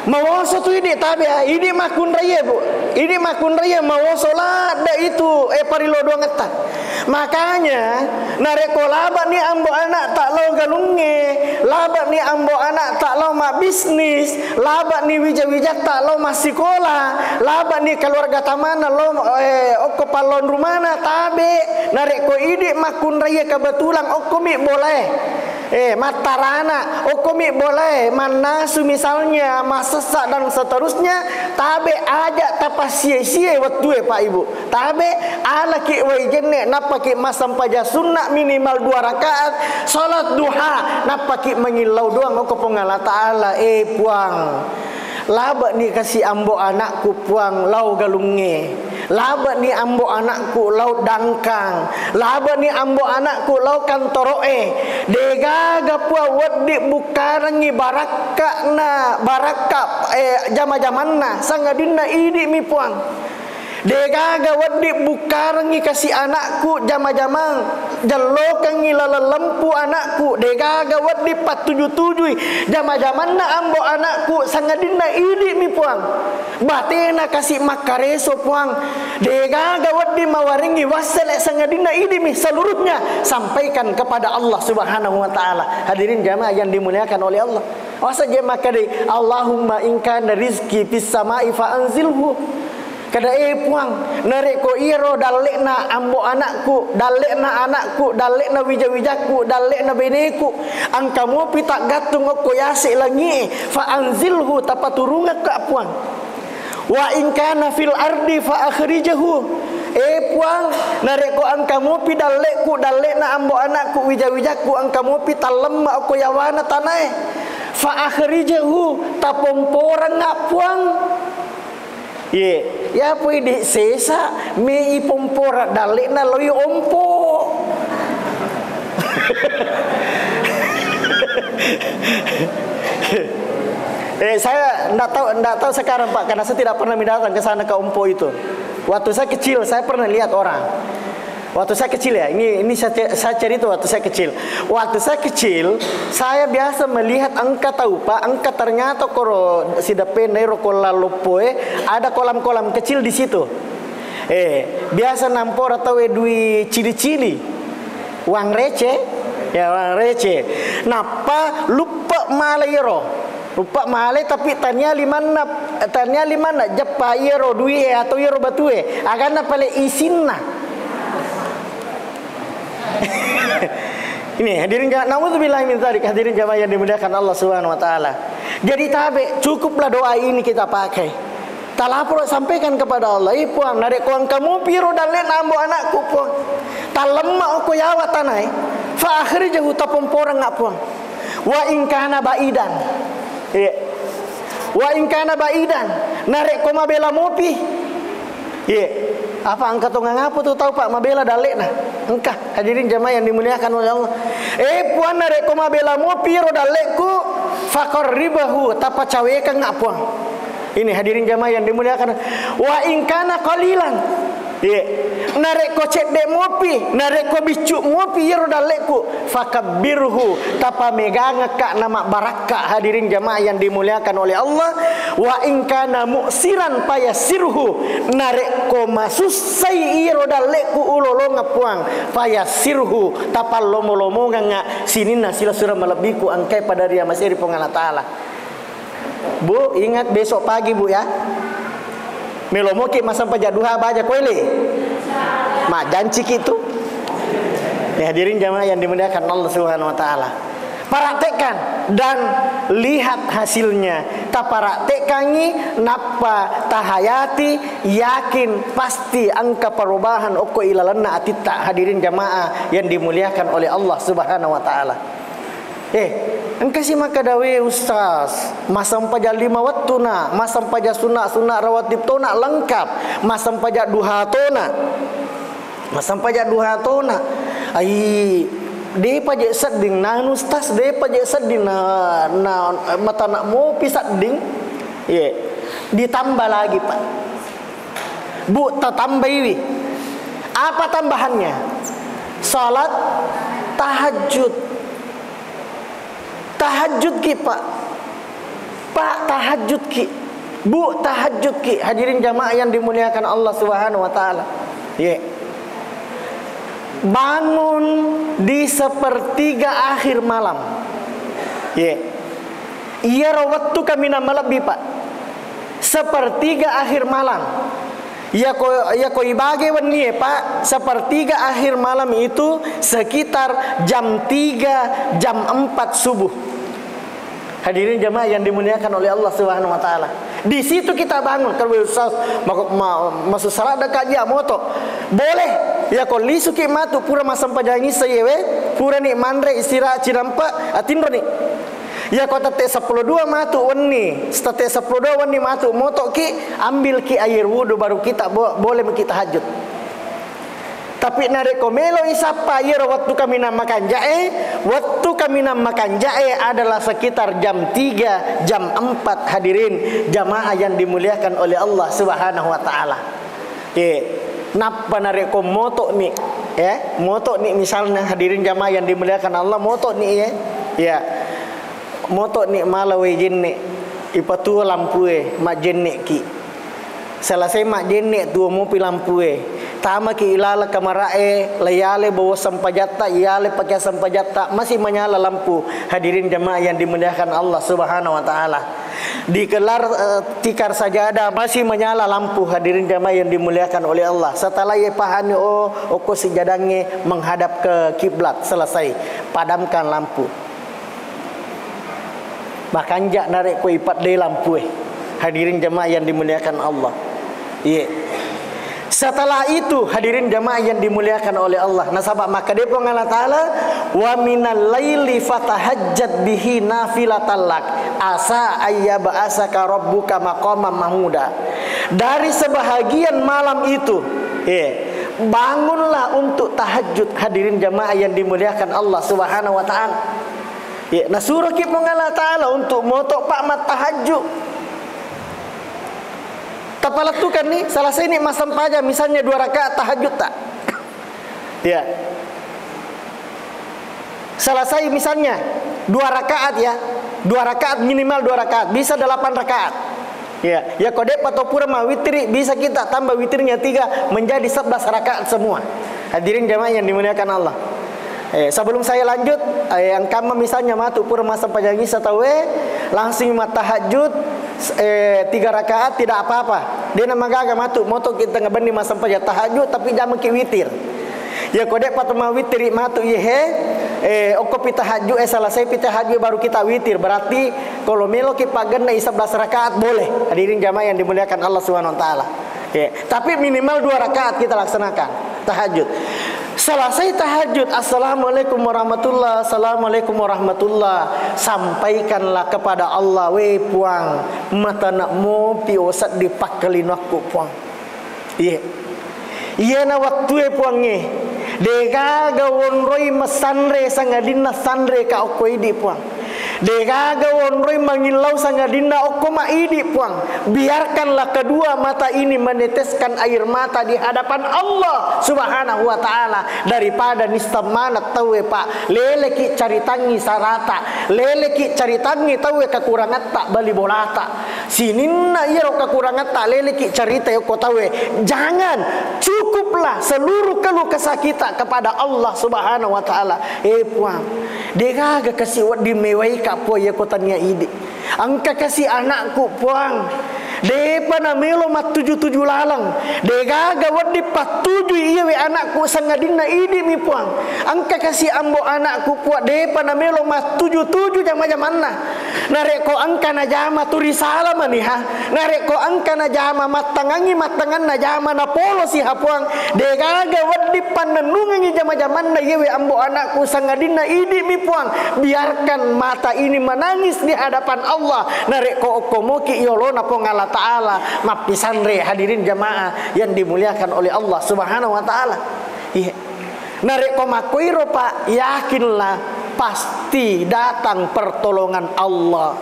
Speaker 1: Mawoso tu ini tabe, ini makun raya bu, ini makun raya mawoso lada itu, parilo doang ngeta. Makanya nareko laba ni ambo anak tak lau galunge, laba ni ambo anak tak lau mak bisnis, laba ni wija-wija tak lau masikola, laba ni keluarga tamana lau oko palon rumana tabe, nareko ini makun raya kebetulan oko mi boleh. Matarana, okomi boleh, manasu misalnya, masesak dan seterusnya, tabe aja tapas sia-sia waktu Pak Ibu. Tabe ala ki wajene napa ki masam paja sunnah minimal 2 rakaat, salat duha napa ki mengilau doang ko pengala taala puang. Laba ni kasih ambo anakku puang lau galunge. Laba ni ambo anakku lau dangkang. Laba ni ambo anakku lau kantoroe. Dega gapua wadi bukarangi barakakna barakap jama-jamanna sangadinna idi mi puang. Dega gawadi bukarangi kasih anakku jama-jamang jalokangi lempu anakku dega gawadi 477 jama-jamanna ambo anakku sangadinna idi mi puang batena kasih makareso puang dega gawadi mawaringi wasale sangadinna idi mi seluruhnya sampaikan kepada Allah Subhanahu wa taala. Hadirin jamaah yang dimuliakan oleh Allah. Wasa je makade Allahumma in kana rizqi fis samai fa anzilhu. Kada puang nareko iro dalekna ambo anakku dalekna wija-wijaku dalekna beneku angkamu pitak gatung oko yasik langi fa anzilhu tapaturunga ka puang wa in kana fil ardi fa akhrijahu puang nareko angkamu pi dalekna ambo anakku wija-wijaku angkamu pi talemma oko yawana tanai fa akhrijahu tapomporang puang. Ya pui di sesa mi pompora dalekna loyo ompo. Saya enggak tahu sekarang Pak karena saya tidak pernah datang ke sana ke ompo itu. Waktu saya kecil saya pernah lihat orang. Waktu saya kecil ya, ini saya cerita waktu saya kecil. Waktu saya kecil, saya biasa melihat angka tahu Pak, angka ternyata koro sidapen nero kolalopoe ada kolam-kolam kecil di situ. Biasa nampor atau dui cili-cili, uang receh, ya uang receh. Napa lupa malayro, lupa malay tapi tanya limana japa yero dui atau yero batue, agana pale isinna. Ini hadirin naudzubillah min dzalik, hadirin jamaah yang dimuliakan Allah Subhanahu wa taala. Jadi tabe cukuplah doa ini kita pakai. Talapor sampaikan kepada Allah, puang narek kuang kamu piro dalen ambo anakku puang. Talemma ko yawa tanai. Fa akhrijahu tapomporang ngak puang. Wa in kana baidan. Wa in kana baidan narek ko mabela mopi. Apa angka tongang apa tu tahu Pak mabela dalek nah. Engkah hadirin jamaah yang dimuliakan oleh Allah. Puan narek ko mabela mo piro dalekku faqarribahu tapa cawekan ngak puang. Ini hadirin jamaah yang dimuliakan. Wa in kana qalilan Ye, narek ko cek dek mopi, narek ko bicuk mopi ya roda lekku, fakabirhu tapa meganga kak nama baraka. Hadirin jamaah yang dimuliakan oleh Allah. Wa in kana muksiran payasirhu, narek ko masusai ya roda lekku ulolo ngapuang, payasirhu tapa lomo-lomo nganga sinina sila surah melebiku angkai pada dia masih di Allah Taala. Bu, ingat besok pagi Bu ya. Melomo ki masam pajak duha baca koile. Mak janji gitu. Ya hadirin jamaah yang dimuliakan Allah Subhanahu wa taala. Praktekkan dan lihat hasilnya. Ta praktekangi napa tahayati yakin pasti angka perubahan oko ilalanna atita. Hadirin jamaah yang dimuliakan oleh Allah Subhanahu wa taala. Engkau si maka dawe ustaz, masam pajak 5 waktu na, masam pajak sunat rawatib tona lengkap, masam pajak duha tona, masam pajak duha tona. Ai, de pajak seding na ustaz, de pajak seding na mata nak mau pisat ding, ditambah lagi pak. Bu, tambah ini. Apa tambahannya? Salat tahajud. Tahajud ki pak tahajud ki, bu tahajud ki. Hadirin jamaah yang dimuliakan Allah Subhanahu wa taala. Bangun di sepertiga akhir malam. Iya rawattu kamina malabi pak. Sepertiga akhir malam. Ya ko ibage wani pak, sepertiga akhir malam itu sekitar jam 3 jam 4 subuh. Hadirin jamaah yang dimuliakan oleh Allah Subhanahu wa taala. Di situ kita bangun. Kalau ustaz masuk salat dekat dia moto. Boleh. Ya ko lisuki matu pura masam pajangi sayewe, pura ni mandre istirahat cinampa atindro ni. Ya kota te 12 matu wani, state 12 wani matu moto ki, ambil ki air wudu baru kita boleh kita tahajud. Tapi nareko melo isapa ya waktu kami makan jae, waktu kami makan jae adalah sekitar jam 3 jam 4 hadirin jamaah yang dimuliakan oleh Allah Subhanahu wa taala. Napa nareko moto ni moto ni misalnya hadirin jamaah yang dimuliakan Allah moto ni moto ni malawe jenne ipatu lampue mak jenne ki selesai mak jenne tu mopi lampue tama ki ilala kamarae layale bawa sampajata iale pakai sampajata masih menyala lampu. Hadirin jemaah yang dimuliakan Allah Subhanahu wa taala, dikelar tikar sajadah masih menyala lampu. Hadirin jemaah yang dimuliakan oleh Allah, setelah ia pahami oko sejadange menghadap ke kiblat selesai padamkan lampu. Bahkan jak narik ku ipat de lampu. Hadirin jemaah yang dimuliakan Allah. Setelah itu hadirin jemaah yang dimuliakan oleh Allah. Nasabak maka depo Allah taala wa minal laili fatahajjat bihi nafilatan lak asa ayyaba asaka rabbuka maqaman mahmuda. Dari sebahagian malam itu bangunlah untuk tahajud. Hadirin jemaah yang dimuliakan Allah Subhanahu wa taala. Nah suruh kita Allah taala untuk motok pak mat tahajud. Tapalah tu kan ni salah saya ni masam paja misalnya 2 rakaat tahajud tak? Salah saya misalnya 2 rakaat 2 rakaat minimal 2 rakaat bisa 8 rakaat. Ya kodep atau pura ma witri bisa kita tambah witirnya 3 menjadi 11 rakaat semua. Hadirin jemaah yang dimuliakan Allah. Sebelum saya lanjut, yang kama misalnya matu pura masa pajangi satawe langsung tahajud 3 rakaat tidak apa-apa. Dia nama gaga matu moto kita ngebandi masa pajak tahajud tapi jangan ki witir. Ya kodek patama witir matu oko pita tahajud selesai pita tahajud baru kita witir. Berarti kalau melo ki pagenna 11 rakaat boleh. Hadirin jamaah yang dimuliakan Allah Subhanahu wa taala. Tapi minimal 2 rakaat kita laksanakan tahajud. Selesai tahajud, assalamualaikum warahmatullah, assalamualaikum warahmatullah, sampaikanlah kepada Allah, we puang mata nak mopi osat dipakelin aku puang. Na waktu puange dega gawon roi masandre sangadina sandre ka okoi di puang. Degaga wonroi mangilau sangadina okoma idi puang. Biarkanlah kedua mata ini meneteskan air mata di hadapan Allah Subhanahu wa taala daripada nistamana tawe pak leleki cari tangi sarata leleki cari tangi tawe kekurangan tak bali bolata sininna iro kekurangan tak leleki cerita ko tawe. Jangan, cukuplah seluruh keluh kesah kita kepada Allah Subhanahu wa taala. Puang degaga kasih wad dimewai kapo ya kotanya ide. Angka kasih anakku puang. Depa na melo mat 77 lalang. Degaga wad dipatuju iya we anakku sangadina ide mi puang. Angka kasih ambo anakku puak depa na melo mat 77 jama-jamanna. Narek ko angka na jama turi salam ni ha. Narek ko angka na jama matangan na jama na polo si hapuang. Degaga wad dipanenungi jama-jamanna iya we ambo anakku sangadina ide mi puang. Biarkan mata ini menangis di hadapan Allah. Narek ko okomoki yolona pong Allah Ta'ala mapisandre hadirin jamaah yang dimuliakan oleh Allah Subhanahu wa taala. Iya. Narek ko makuiro pak, yakinlah pasti datang pertolongan Allah.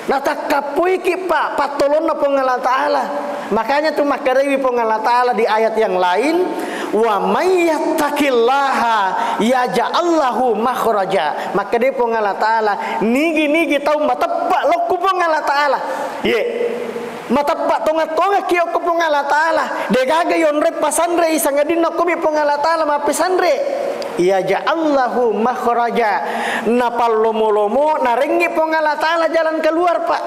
Speaker 1: Nah tak kapuiki pak patolong pong Allah Ta'ala. Makanya tuh makarewi pong Allah Ta'ala di ayat yang lain, wa may yattaqillaha yaj'allahu makhraja. Maka dia pong Allah Ta'ala nigi tau matepak lokku pong Allah Ta'ala. Ye. Matepak tonga kiyo ko pong Allah Ta'ala. Degaga yonre pasandre isangadina ko mi pong Allah Ta'ala mapisandre. Yaj'allahu makhraja. Napal lomo-lomo naringi pong Allah Ta'ala jalan keluar pak.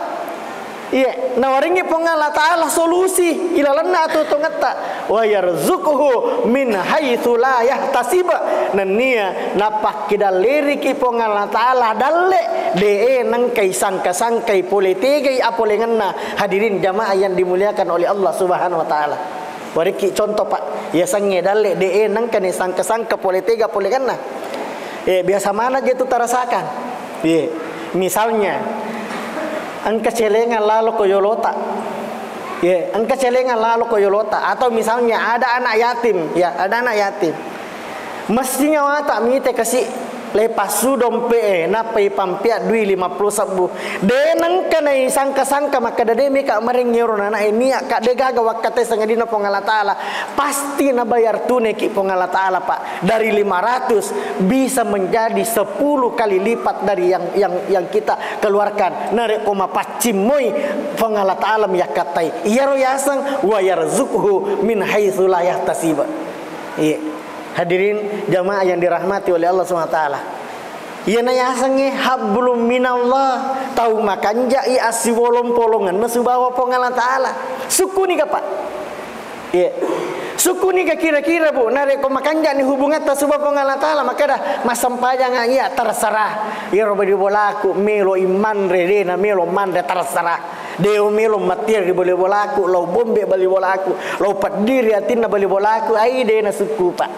Speaker 1: Iya, nawaringi pong Allah Ta'ala solusi ilalanna atu tongata wa yarzuquhu min haitsu la yahtasiba. Nania napak kida liriki pong Allah Ta'ala dalle de nang kai sangka-sangkai politigai apolenganna. Hadirin jamaah yang dimuliakan oleh Allah Subhanahu wa taala. Wariki contoh pak, ya sange dalle de nang kani sangka-sangka politiga apolenganna. Biasa mana je tu tarasakan. Misalnya angka celengan lalu koyolota. Angka celengan lalu koyolota. Atau misalnya ada anak yatim, ada anak yatim. Mestinya wata mite kasih lepas su dompe napai pampia dui 50 sabu. Denang kanai sangka-sangka maka dade mi ka maring nyoro anak ini ka degaga wakate sangadina pong Allah Ta'ala. Pasti na bayar tunai ki pong Allah Ta'ala pak. Dari 500 bisa menjadi 10 kali lipat dari yang kita keluarkan. Narek koma pacimoy pong Allah Ta'ala miyakatai. Iyaro yasang wa yarzuqhu min haitsu la yahtasiba. Iya. Hadirin jamaah yang dirahmati oleh Allah SWT. Ia nayasange hablum minallah. Tahu makanja i asi wolong polongan nasubawa pong Allah Ta'ala. Suku ni ka pak. Iya. Suku ni ka kira-kira bu. Nare ko makanja ni hubungan tasubawa pong Allah Ta'ala. Maka dah masampajang iya terserah. Ia roba di bolaku melo iman redena melo mande terserah. Deo melo matir di boleh bolaku. Lau bombe bali bolaku. Lau padiri atina bali bolaku. Ai dena suku pak.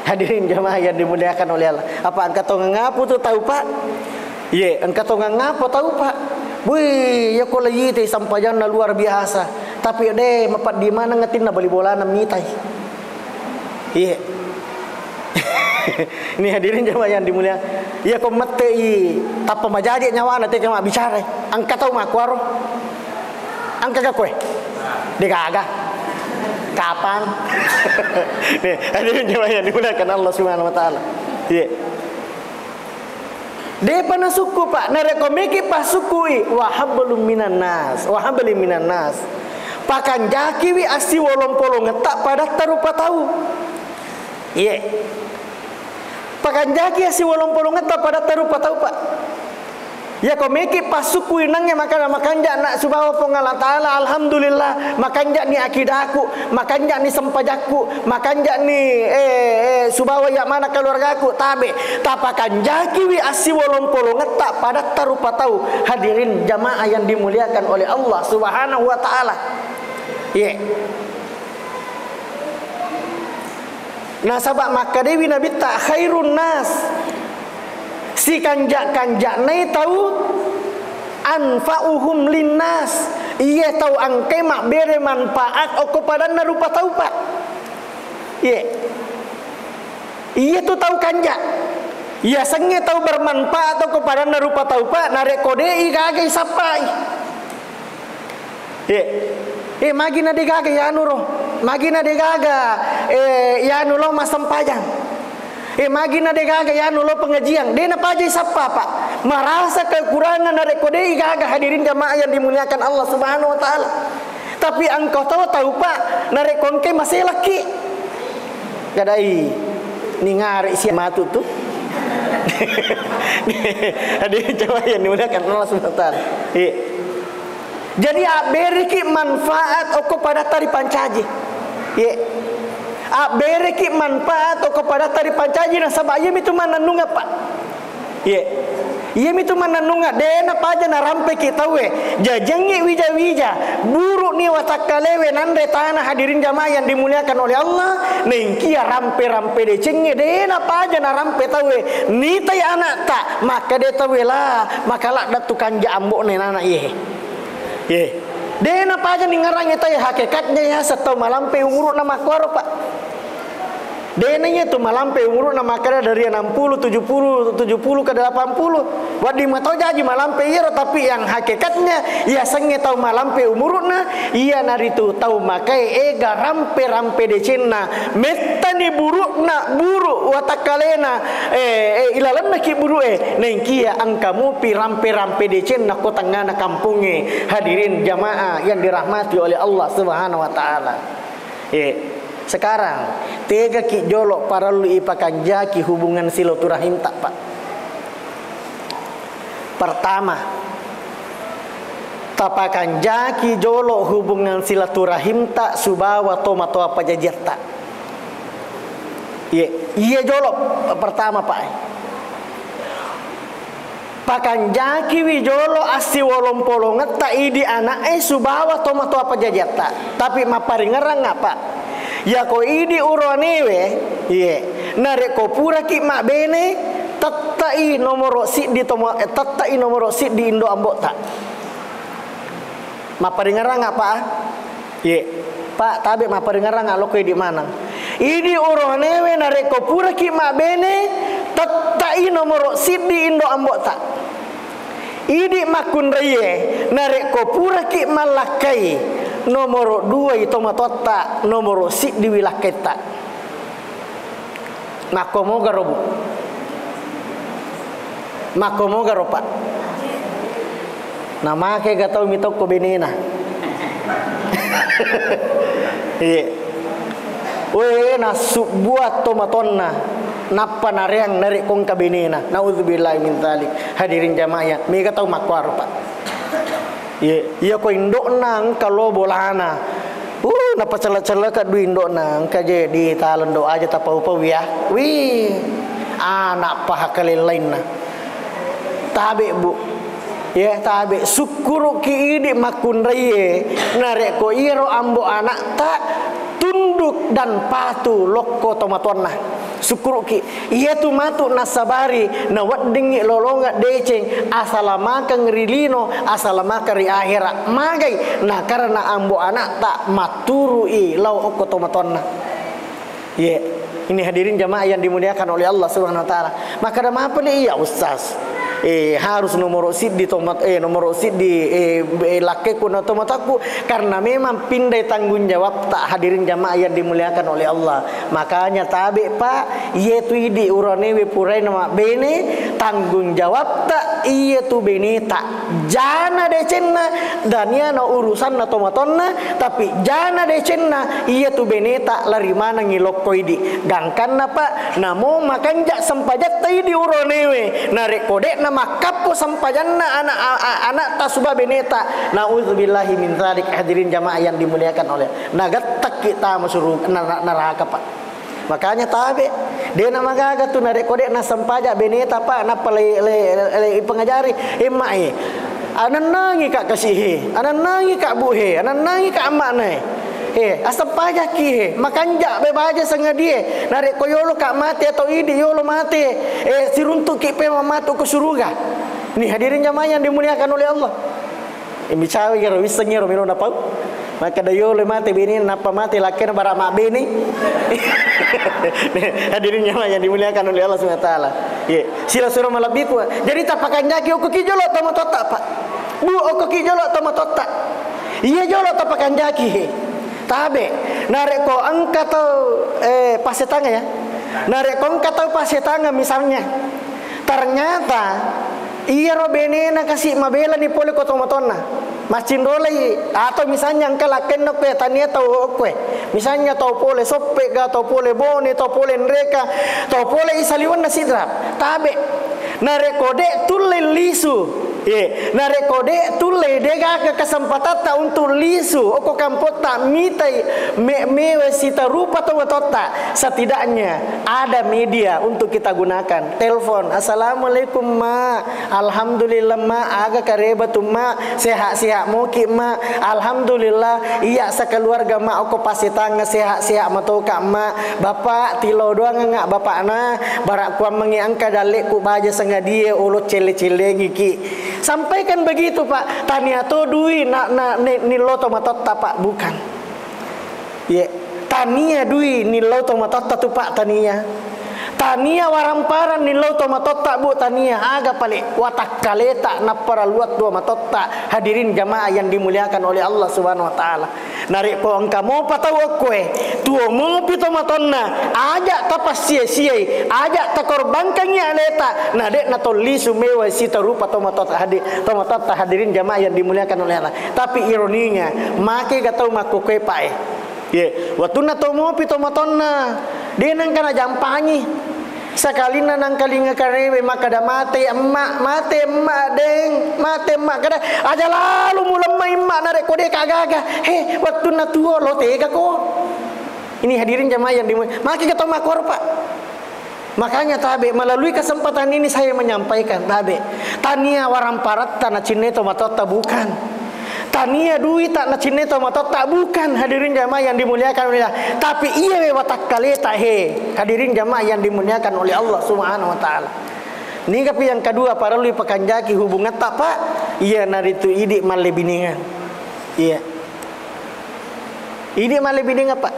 Speaker 1: Hadirin jamaah yang dimuliakan oleh Allah. Apa angkat tonga ngapu tu tahu pak? Ye, angkat tonga ngapu tahu pak? Wih, ya ko lagi teh sampajan luar biasa. Tapi deh mapat di mana ngatin na bali bola na mitai. Ye. Ini hadirin jamaah yang dimuliakan. Ya ko matei tapa majadi nyawa na teh kama bicara. Angkat tahu makwaro. Angkat ka koe. Degaga. Kapan? Nih, hadirin jemaah yang dimuliakan Allah Subhanahu wa taala. Iya. Depa na suku pak, narekomeki pas sukui wa hablum minan nas, wa hablim minan nas. Pakan jaki wi asi wolong polong ngetak pada tarupa tahu. Iya. Pakan jaki asi wolong polong ngetak pada tarupa tahu pak. Ya komeki pasuku inangnya makanja nak subawa pong Allah Ta'ala. Alhamdulillah makanja ni akidaku, makanja ni sempajaku, makanja ni subawa ya mana keluargaku tabe tapakan jaki wi asi wolong polong ngetak pada tarupa tahu. Hadirin jamaah yang dimuliakan oleh Allah Subhanahu wa taala. Ye. Nah sabak maka dewi nabi tak khairun nas. Si kanjak nai tahu anfa'uhum linnas. Ia tahu angkai mak bere manfaat oko pada narupa tahu pak. Iya. Ia tu tahu kanjak. Ya senge tahu bermanfaat atau kepada narupa tahu pak narek kodei gagai sapai. Magi na de gaga ya nuro. Magi na de gaga ya nulo masampajang. Magi na de gaga ya nulo pengajian. De na pajai sapa pak. Merasa kekurangan narek kodei gaga hadirin jamaah yang dimuliakan Allah Subhanahu wa taala. Tapi engkau tahu pak narek kongke masih laki. Gadai ningar isi matu tuh. Hadirin jamaah yang dimuliakan Allah Subhanahu wa taala. Jadi beriki manfaat oko pada tari pancaji. Beriki manfaat oko pada tari pancaji na sabab ieu itu mananunga pak. Ieu itu mananunga dena paja na rampe kita we. Jajangi wija-wija buruk ni watakalewe nande tanah hadirin jamaah yang dimuliakan oleh Allah. Nengkia rampe-rampe de cenge dena paja na rampe tawe. Ni tay anak tak maka de tawe lah maka lak datukan jambok ne anak ye. Dena paja ni ngarang eta ya hakikatnya ya setau malampe umur nama kuaro pak. Denanya tu malampe umur nama kara dari 60, 70 ke 80. Wadi matau jaji malampe iro tapi yang hakikatnya ya senge tau malampe umurna iya nari tu tau makai ega rampe decenna metani burukna buruk watakalena ilalanna ki buru nengkia angkamu pi rampe decenna kotangana kampunge. Hadirin jamaah yang dirahmati oleh Allah Subhanahu wa taala. Sekarang tega ki jolok para lu ipakan jaki hubungan silaturahim tak pak. Pertama, tapakan jaki jolok hubungan silaturahim tak subawa tomato apa jajar tak. Iya jolok pertama pak. Pakan jaki wijolo asi wolong polonget tak idi anak subawa tomato apa jajar tak. Tapi maparingerang apa? Ya ko idi uronewe narek ko pura ki mak bene tattai nomor sit di tomo tattai nomor sit di Indo ambok tak maparingarang apa pak tabe maparingarang lo ko di mana idi uronewe narek ko pura ki mak bene tattai nomor sit di Indo ambok tak idi makun reye narek ko pura ki malakai nomor 2 itu matota nomor sit di wilayah kita. Makomo garobu. Makomo garopa. Nama ke gatau mitok ko benena. Na subuat tomatonna napa nareang narik kong kabenena. Nauzubillahi min dzalik. Hadirin jamaah, mega tau makwar pak. Iya ko indok nang kalau bolana. Napa cela-cela kat du indok nang kaje di talen do aja tapau-pau ya. Anak paha kali lain na. Tabe bu. Tabe syukur ki idi makun reye. Narek ko iro ambo anak tak tunduk dan patuh lokko tomatonna. Syukur ki iya tu matu nasabari na waddingi lolonga deceng asalamaka ngrilino asalamaka ri akhirat magai na karena ambo anak tak maturui lau okko tomatonna. Ini hadirin jamaah yang dimuliakan oleh Allah Subhanahu wa taala. Maka ada apa nih ya ustaz? Harus nomor sit di tomat nomor sit di lakeku na tomataku karena memang pindai tanggung jawab tak hadirin jamaah yang dimuliakan oleh Allah. Makanya tabe pak yaitu idi uranewe purai nama bene tanggung jawab tak itu bene tak jana decenna dan ya na urusan na tomatonna tapi jana decenna itu bene tak lari mana ngilok koidi gangkan pak namo makanja sempajat tai di uranewe narek kodek nama kapo sampajanna anak tasuba beneta. Nauzubillahi min dzalik. Hadirin jamaah yang dimuliakan oleh nagattak kita masuk neraka pak. Makanya tabe dia nama gaga tu narek kodek na sampaja beneta pak na le pengajari emai anan nangi kak kasihi anan nangi kak buhe anan nangi kak amak nai asap pajak ki makanja bebaja sangat dia narek koyolo kak mati atau idi yolo mati siruntuk ki pe mamatu ke surga. Nih hadirin jamaah yang dimuliakan oleh Allah. Bicara kira wisengnya romino napau maka dayo le mati bini napa mati lakin bara mak bini. Hadirin jamaah yang dimuliakan oleh Allah Subhanahu wa taala. Ye, sila suruh malabik wa. Jadi tapakan jaki oko ki jolo tama tota pak. Bu oko ki jolo tama tota. Iya jolo tapakan jaki. Tabe, narek ko angka tau pasetanga ya. Narek ko angka tau pasetanga misalnya. Ternyata iya robenena kasih mabela ni pole ko tomatona. Macin rolai atau misalnya angka laken no kue tania tau kue. Misalnya tau pole sope ga tau pole bone tau pole nreka tau pole isaliwan nasidra. Tabe narekode tulle lisu. Na rekode tulle dega ke kesempatan ta untuk lisu oko kampota mitai mewe sita rupa to watota. Setidaknya ada media untuk kita gunakan. Telepon, assalamualaikum ma, alhamdulillah ma, aga kareba tu ma, sehat-sehat moki ma, alhamdulillah iya sekeluarga ma oko pasitanga sehat-sehat matoka ma, bapak tilo doang ngak bapak na barak kuam mengi angka dalek ku baja sengadia ulut cele-cele ngiki. Sampaikan begitu pak. Tania to dui ni loto matota pak, bukan. Ye, tania dui ni loto matota tu pak tania. Tania waramparan ni loto matota bu tania aga pale watak kaleta napara luat dua matota. Hadirin jamaah yang dimuliakan oleh Allah Subhanahu wa taala. Narik po angka mo patau kue tuo mo pito matonna ajak tapas sia-sia ajak takorbankannya aleta nadek na toli sumewa sita rupa tomatota hadirin jamaah yang dimuliakan oleh Allah. Tapi ironinya make gatau maku kue pae ye waktu na to mo pito matonna denang kana jampanyi sekali nang kali ngakarewe maka dah mate emak deng mate emak kada aja lalu mulemai emak narek kode kagaga he waktu na tuo lo tega ko. Ini hadirin jamaah yang dimuliakan maki ketemu makor pak. Makanya tabe melalui kesempatan ini saya menyampaikan tabe tania waramparat tanah cine tomatota bukan. Tania duit tak na cine tomatota bukan hadirin jamaah yang dimuliakan oleh Allah. Tapi iya watak kaleta he hadirin jamaah yang dimuliakan oleh Allah Subhanahu wa taala. Ni kapi yang kedua para lui pakanjaki hubungan tak pak. Iya naritu idik male biningan. Iya. Idik male biningan pak.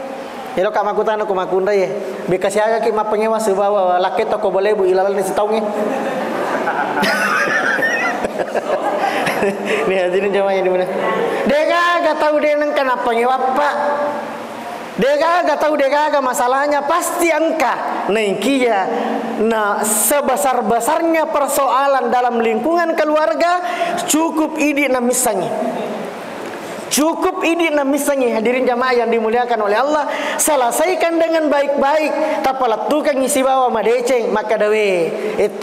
Speaker 1: Elo ka makutan aku makunda ye. Bekas siaga ki mapengewa sebawa laket ko boleh bu ilal ni sitaunge. Nih hadirin jamaah yang dimana. Dega gak tahu dia neng kenapa ngewa pak. Dega gak tahu dega gak masalahnya pasti angka. Nengkia. Nah sebesar-besarnya persoalan dalam lingkungan keluarga cukup idi namisangi. Cukup ini namisangi hadirin jamaah yang dimuliakan oleh Allah. Selesaikan dengan baik-baik. Tapalat tukang ngisi bawa madeceng maka dawe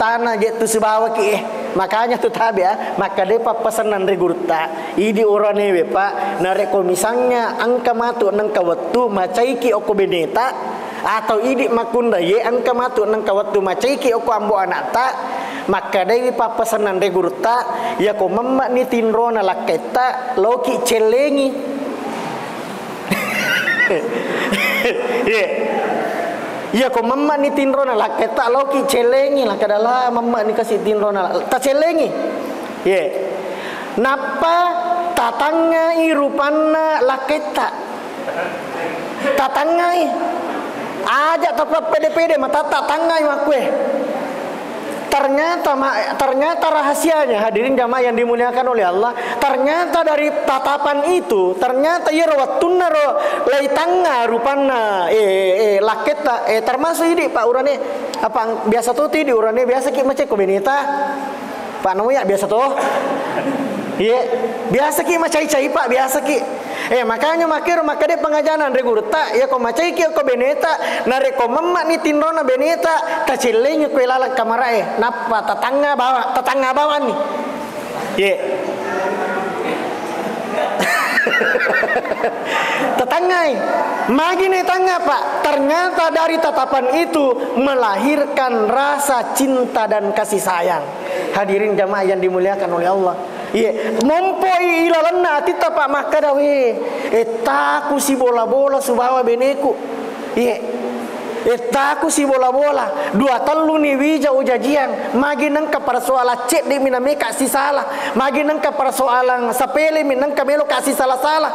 Speaker 1: tanah jet tu sebawa ki makanya tu tabi ya maka depa pesanan regurta idi oranewe pak nareko misalnya angka matu nang kawatu macaiki oko beneta atau idi makunda ye angka matu nang kawatu macaiki oko ambo anata maka dewi papasanan regurta ya ko mamma ni tinrona laketa loki celengi ya ko mamma ni tinrona laketa loki celengi lah kadala mamma ni kasih tinrona ta celengi ye napa tatanga irupana laketa tatangai aja tapi pede-pede mata tatangai makue. Ternyata rahasianya hadirin jamaah yang dimuliakan oleh Allah. Ternyata dari tatapan itu ternyata ya rawatuna ro laitanga rupana laketa termasuk ini pak urane apa biasa tuh di urane biasa ki macet ko benita. Pak namu ya biasa tuh. Iya, biasa ki macai-cai pak biasa ki. Makanya makir makade pengajaran regurta ya ko macai ki ko beneta nare ko mamma ni tinrona beneta kacilenya ko ilala kamarae napa tetangga bawah nih. Iya. Tetanggai magi nih tangga pak. Ternyata dari tatapan itu melahirkan rasa cinta dan kasih sayang. Hadirin jamaah yang dimuliakan oleh Allah. Iya, mompoi ilalanna tita pak makadawe. Taku si bola-bola subawa beneku. Iya. Taku si bola-bola. Dua telu ni wija ujajian. Magi nangka persoalan cek di miname kasih salah. Magi nangka persoalan sepele minangka melo kasih salah-salah.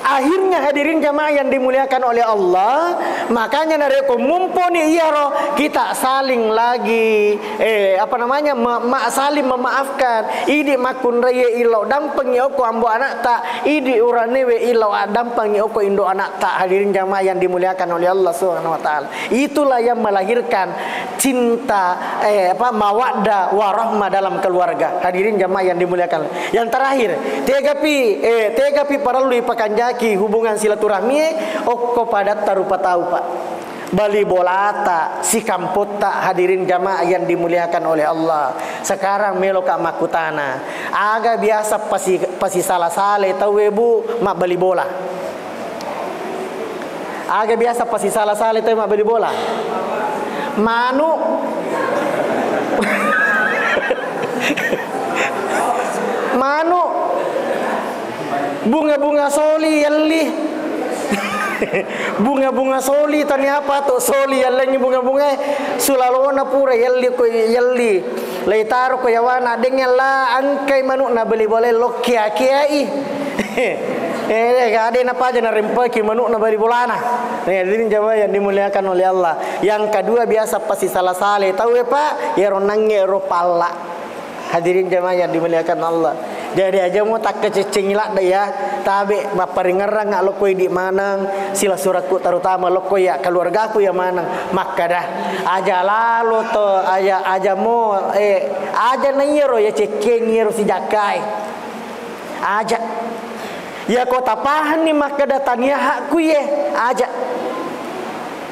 Speaker 1: Akhirnya hadirin jamaah yang dimuliakan oleh Allah, Makanya nareko mumpuni iya roh kita saling lagi saling memaafkan. Idi makun raya ilau dampang oko ambo anak tak idi uranewe ilau dampang oko indo anak tak. Hadirin jamaah yang dimuliakan oleh Allah Subhanahu wa taala. Itulah yang melahirkan cinta mawaddah warahmah dalam keluarga. Hadirin jamaah yang dimuliakan. Yang terakhir, tegapi perlu ipakanjaki hubungan silaturahmi oko padat tarupa tahu Pak. Bali bolata si kampota. Hadirin jamaah yang dimuliakan oleh Allah. Sekarang melo ka makutana. Aga biasa pasi salah sale tahu ibu mak bali bola. Aga biasa pasi salah sale tahu mak bali bola. Manu Manu bunga-bunga soli yalli bunga-bunga soli tani apa tuh soli yalli bunga-bunga sulalona pura yalli ko yalli leitaro ko yawana dengan la angkai manu na beli boleh lo kia-kiai ada apa aja na rempaki manu na beli bolana. Hadirin jamaah yang dimuliakan oleh Allah. Yang kedua biasa pasti salah sale tahu ya Pak ya ronangnya ropala. Hadirin jamaah yang dimuliakan Allah. Jadi aja mau tak kececengilak dah ya. Tabe bapak ngerang ngak lokoi di manang sila suratku terutama lokoi ya keluarga aku ya manang. Maka dah aja lalu to aja mau aja nanyero ya cekengiro si jakai. Aja ya kota pahan nih maka datangnya hakku ya aja.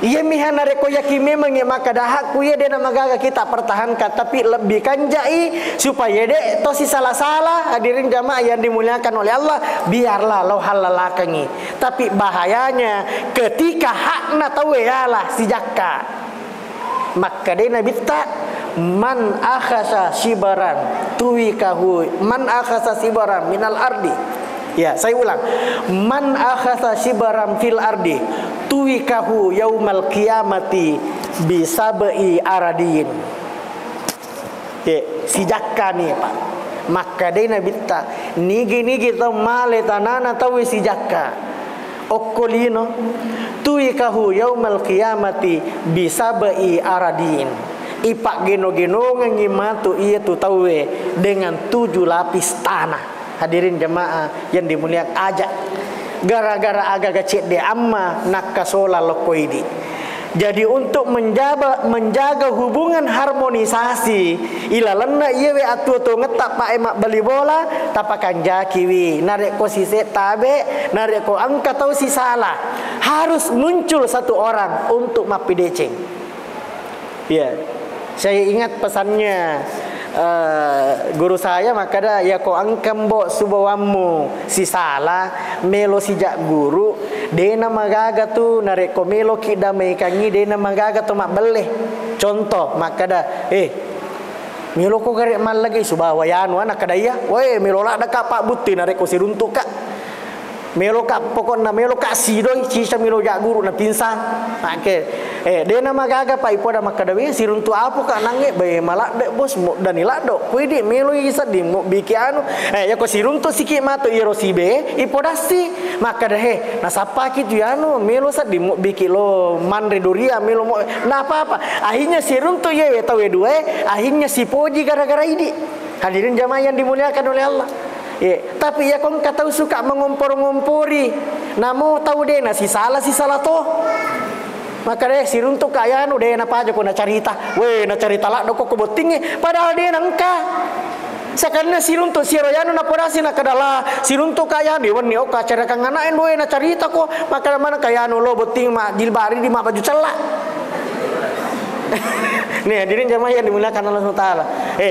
Speaker 1: Iya mihana reko yaki memang ya maka dah hakku ya dena magaga kita pertahankan tapi lebih kanjai supaya dek to si salah-salah. Hadirin jamaah yang dimuliakan oleh Allah biarlah lo halalakangi. Tapi bahayanya ketika hakna tahu ya lah si jakka maka dena bitta man akhasa sibaran tuwikahu man akhasa sibaran minal ardi. Ya, saya ulang. Man akhasa sibaram fil ardi tuwikahu yaumal qiyamati bisabai aradin. Ya, si jakka nih Pak. Maka dia bitta nigi tau male tanana tau si jakka. Okkolino tuwikahu yaumal qiyamati bisabai aradin. Ipak geno-geno ngimatu iya tu tawe dengan 7 lapis tanah. Hadirin jemaah yang dimuliakan aja gara-gara agak gacet de amma nakasola lokoidi. Jadi untuk menjaga hubungan harmonisasi ilalanna ieu we atu to ngetak pak emak beli bola tapakan jakiwi narek ko si tabe narek ko angka tahu si salah harus muncul satu orang untuk mapideceng. Ya, saya ingat pesannya guru saya maka dah ya ko angkam bo subawamu si salah melo sijak guru dena magaga tu nareko melo kida meikangi dena magaga tu mak beleh contoh maka dah melo ko garek mal lagi subawayanu anak kadaya we melo la da ka pak buti nareko siruntuk ka melo ka pokokna melo ka sidoi sisa melo jak guru na pinsang make dena magaga pa ipoda makadawi siruntu apu ka nange bae malak de bos mo danila do kuidi melo isa di mo biki anu ya ko siruntu siki mato iro sibe ipodasi makada nasapa kitu anu melo sa di mo biki lo mandre doria melo mo na apa akhirnya siruntu ye tawe dua akhirnya si poji gara-gara ini. Hadirin jamaah yang dimuliakan oleh Allah. Tapi ya kong katau suka mengompor-ngompori namo tahu dena si salah toh. Maka deh siruntuk kaya anu deh apa aja ko na carita. We na carita lah doko ko botinge padahal deh nangka. Sakarna siruntuk siroyano na podasi na kadala siruntuk kaya di wani oka cara kang anaen we na carita ko maka mana kaya anu lo boting ma jilbari di ma baju celak. Nih hadirin jamaah yang dimuliakan Allah SWT.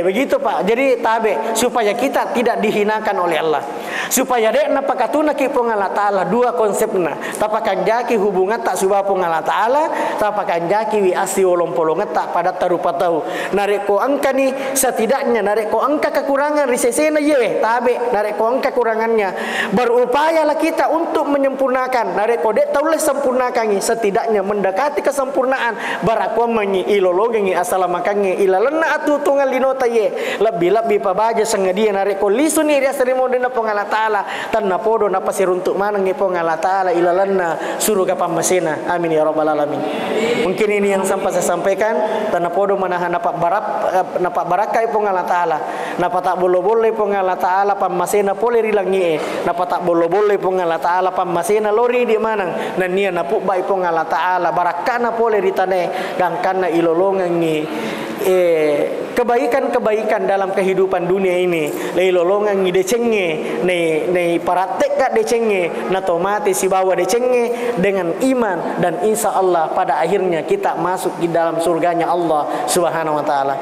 Speaker 1: Begitu Pak. Jadi tabe supaya kita tidak dihinakan oleh Allah. Supaya dek napakatuna ki pong Allah Ta'ala dua konsepna. Tapakan jaki hubungan tak subah pong Allah Ta'ala, tapakan jaki wi asli olong-polong tak pada tarupa tahu. Nareko angka ni setidaknya nareko angka kekurangan risesena ye tabe nareko angka kekurangannya. Berupayalah kita untuk menyempurnakan. Nareko dek taulah sempurnakan setidaknya mendekati kesempurnaan barakuan mengi ilologengi asala makange ilalanna atu tungal linota ye lebih pabaja sengadia narik kolisu ni dia serimo dina pongala taala tanna podo na pasiruntuk manang pongala taala ilalanna suruga pamasena. Amin ya rabbal alamin. Mungkin ini yang sampai saya sampaikan. Tanna podo manahan napak barakah pongala taala napa tak bolo-bolo pongala taala pamasena pole rilangi napa tak bolo-bolo pongala taala pamasena lori di manang nan nia napuk bai pongala taala barakana pole ditane gangkana ilolongangi kebaikan-kebaikan dalam kehidupan dunia ini leilolongan ngi decenge nei paratek gak decenge na tomate si bawa decenge dengan iman dan insya Allah pada akhirnya kita masuk di dalam surganya Allah Subhanahu wa taala.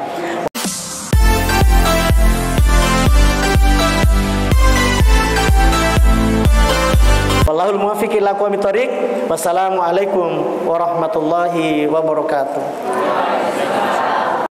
Speaker 1: Wallahul muwaffiq ila aqwamit thoriq. Wassalamualaikum warahmatullahi wabarakatuh.